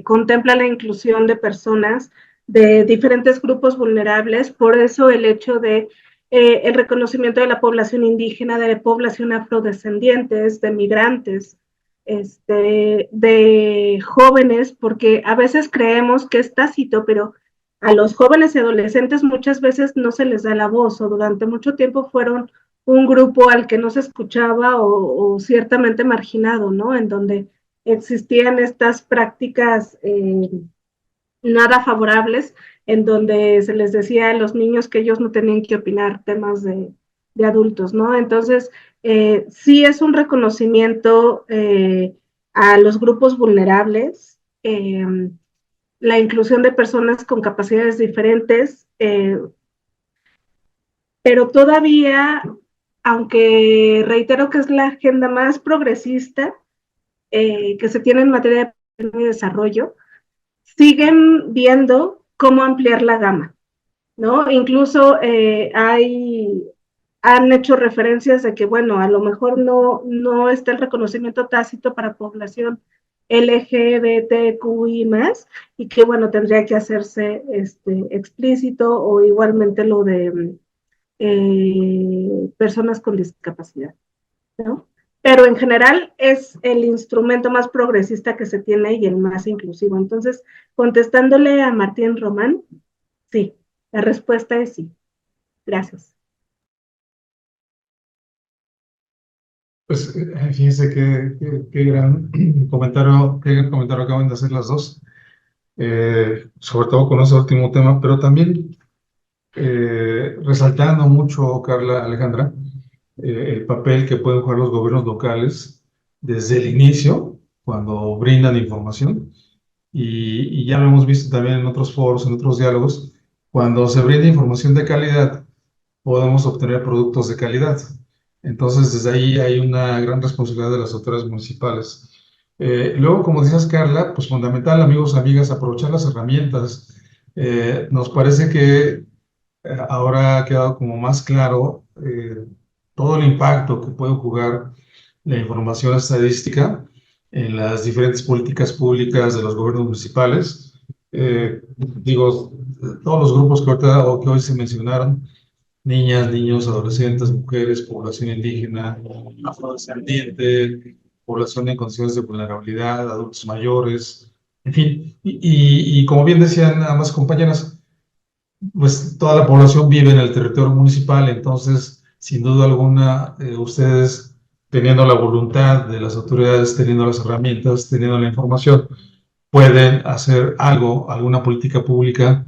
contempla la inclusión de personas de diferentes grupos vulnerables, por eso el hecho de el reconocimiento de la población indígena, de la población afrodescendientes, de migrantes, de jóvenes, porque a veces creemos que es tácito, pero a los jóvenes y adolescentes muchas veces no se les da la voz o durante mucho tiempo fueron un grupo al que no se escuchaba o ciertamente marginado, ¿no? En donde existían estas prácticas nada favorables, en donde se les decía a los niños que ellos no tenían que opinar temas de adultos, ¿no? Entonces, sí es un reconocimiento a los grupos vulnerables, la inclusión de personas con capacidades diferentes, pero todavía, aunque reitero que es la agenda más progresista que se tiene en materia de desarrollo, siguen viendo cómo ampliar la gama, ¿no? Incluso han hecho referencias de que, bueno, a lo mejor no está el reconocimiento tácito para población LGBTQI más, y que, bueno, tendría que hacerse explícito, o igualmente lo de personas con discapacidad, ¿no? Pero en general es el instrumento más progresista que se tiene y el más inclusivo. Entonces, contestándole a Martín Román, sí, la respuesta es sí. Gracias. Pues fíjense qué gran comentario acaban de hacer las dos, sobre todo con ese último tema, pero también resaltando mucho, Carla, Alejandra, el papel que pueden jugar los gobiernos locales desde el inicio, cuando brindan información, y ya lo hemos visto también en otros foros, en otros diálogos, cuando se brinda información de calidad, podemos obtener productos de calidad. Entonces, desde ahí hay una gran responsabilidad de las autoridades municipales. Luego, como decías, Carla, pues fundamental, amigos, amigas, aprovechar las herramientas. Nos parece que ahora ha quedado como más claro todo el impacto que puede jugar la información estadística en las diferentes políticas públicas de los gobiernos municipales. Digo, todos los grupos que, ahorita, o que hoy se mencionaron, niñas, niños, adolescentes, mujeres, población indígena, afrodescendiente, población en condiciones de vulnerabilidad, adultos mayores, en fin. Y como bien decían ambas compañeras, pues toda la población vive en el territorio municipal, entonces, sin duda alguna, ustedes teniendo la voluntad de las autoridades, teniendo las herramientas, teniendo la información, pueden hacer algo, alguna política pública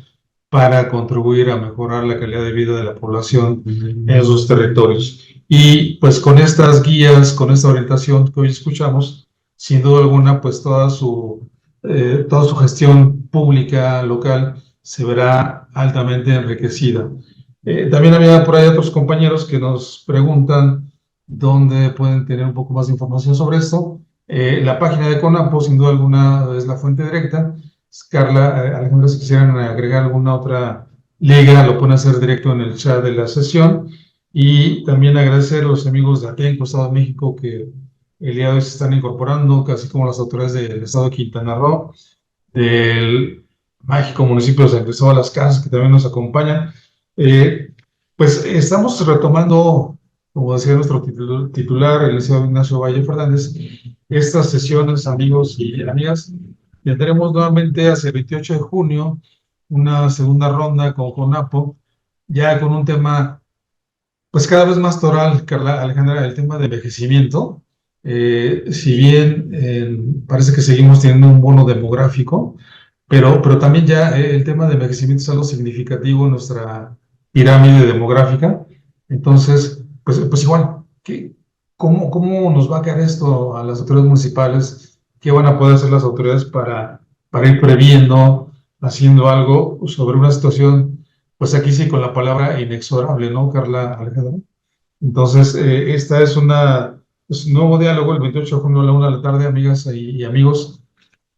para contribuir a mejorar la calidad de vida de la población en sus territorios. Y pues con estas guías, con esta orientación que hoy escuchamos, sin duda alguna, pues toda su gestión pública local se verá altamente enriquecida. También había por ahí otros compañeros que nos preguntan dónde pueden tener un poco más de información sobre esto. La página de CONAPO, sin duda alguna, es la fuente directa. Carla, Alejandra, si quisieran agregar alguna otra liga, lo pueden hacer directo en el chat de la sesión. Y también agradecer a los amigos de Atenco, Estado de México, que el día de hoy se están incorporando, casi como las autoridades del Estado de Quintana Roo, del mágico municipio de San Cristóbal de las Casas, que también nos acompañan. Pues estamos retomando, como decía nuestro titular, el licenciado Ignacio Valle Fernández, estas sesiones, amigos y amigas. Tendremos nuevamente hacia el 28 de junio una segunda ronda con CONAPO, ya con un tema pues cada vez más toral, Carla, Alejandra, el tema de envejecimiento. Si bien parece que seguimos teniendo un bono demográfico, pero también ya el tema de envejecimiento es algo significativo en nuestra pirámide demográfica. Entonces, pues igual, ¿cómo nos va a caer esto a las autoridades municipales? ¿Qué van a poder hacer las autoridades para ir previendo, haciendo algo sobre una situación, pues aquí sí con la palabra inexorable, ¿no, Carla, Alejandra? Entonces, esta es un nuevo diálogo el 28 de junio a la 1 de la tarde, amigas y amigos.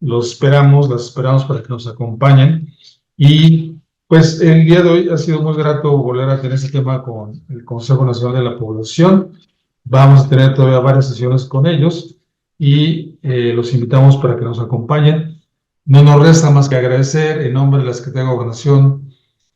Las esperamos para que nos acompañen. Y pues el día de hoy ha sido muy grato volver a tener este tema con el Consejo Nacional de la Población. Vamos a tener todavía varias sesiones con ellos y los invitamos para que nos acompañen. No nos resta más que agradecer en nombre de la Secretaría de Gobernación,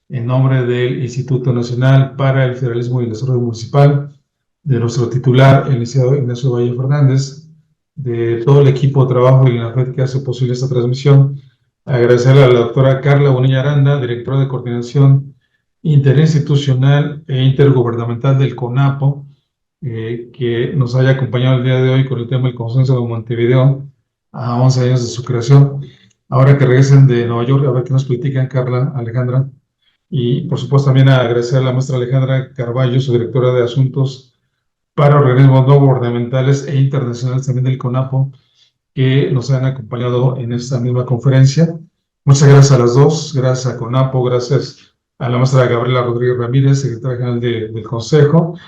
en nombre del Instituto Nacional para el Federalismo y el Desarrollo Municipal, de nuestro titular, el licenciado Ignacio Valle Fernández, de todo el equipo de trabajo del INAFED que hace posible esta transmisión. Agradecerle a la doctora Carla Bonilla Aranda, directora de Coordinación Interinstitucional e Intergubernamental del CONAPO, que nos haya acompañado el día de hoy con el tema del Consenso de Montevideo a 11 años de su creación. Ahora que regresen de Nueva York, a ver qué nos platican, Carla, Alejandra. Y por supuesto también agradecer a la maestra Alejandra Carballo, su directora de Asuntos para Organismos No Gubernamentales e Internacionales también del CONAPO, que nos han acompañado en esta misma conferencia. Muchas gracias a las dos, gracias a CONAPO, gracias a la maestra Gabriela Rodríguez Ramírez, secretaria general del Consejo,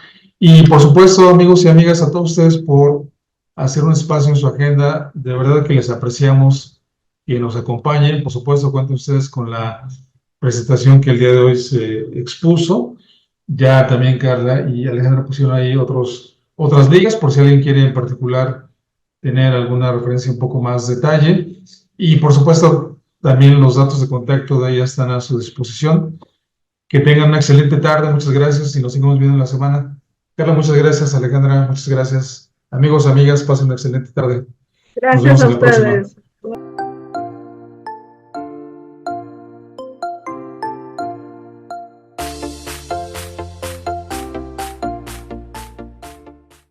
y por supuesto, amigos y amigas, a todos ustedes por hacer un espacio en su agenda. De verdad que les apreciamos que nos acompañen. Por supuesto, cuenten ustedes con la presentación que el día de hoy se expuso. Ya también Carla y Alejandra pusieron ahí otras ligas, por si alguien quiere en particular tener alguna referencia un poco más detalle. Y por supuesto, también los datos de contacto de ella están a su disposición. Que tengan una excelente tarde, muchas gracias y nos seguimos viendo en la semana. Carla, muchas gracias. Alejandra, muchas gracias. Amigos, amigas, pasen una excelente tarde. Gracias a ustedes.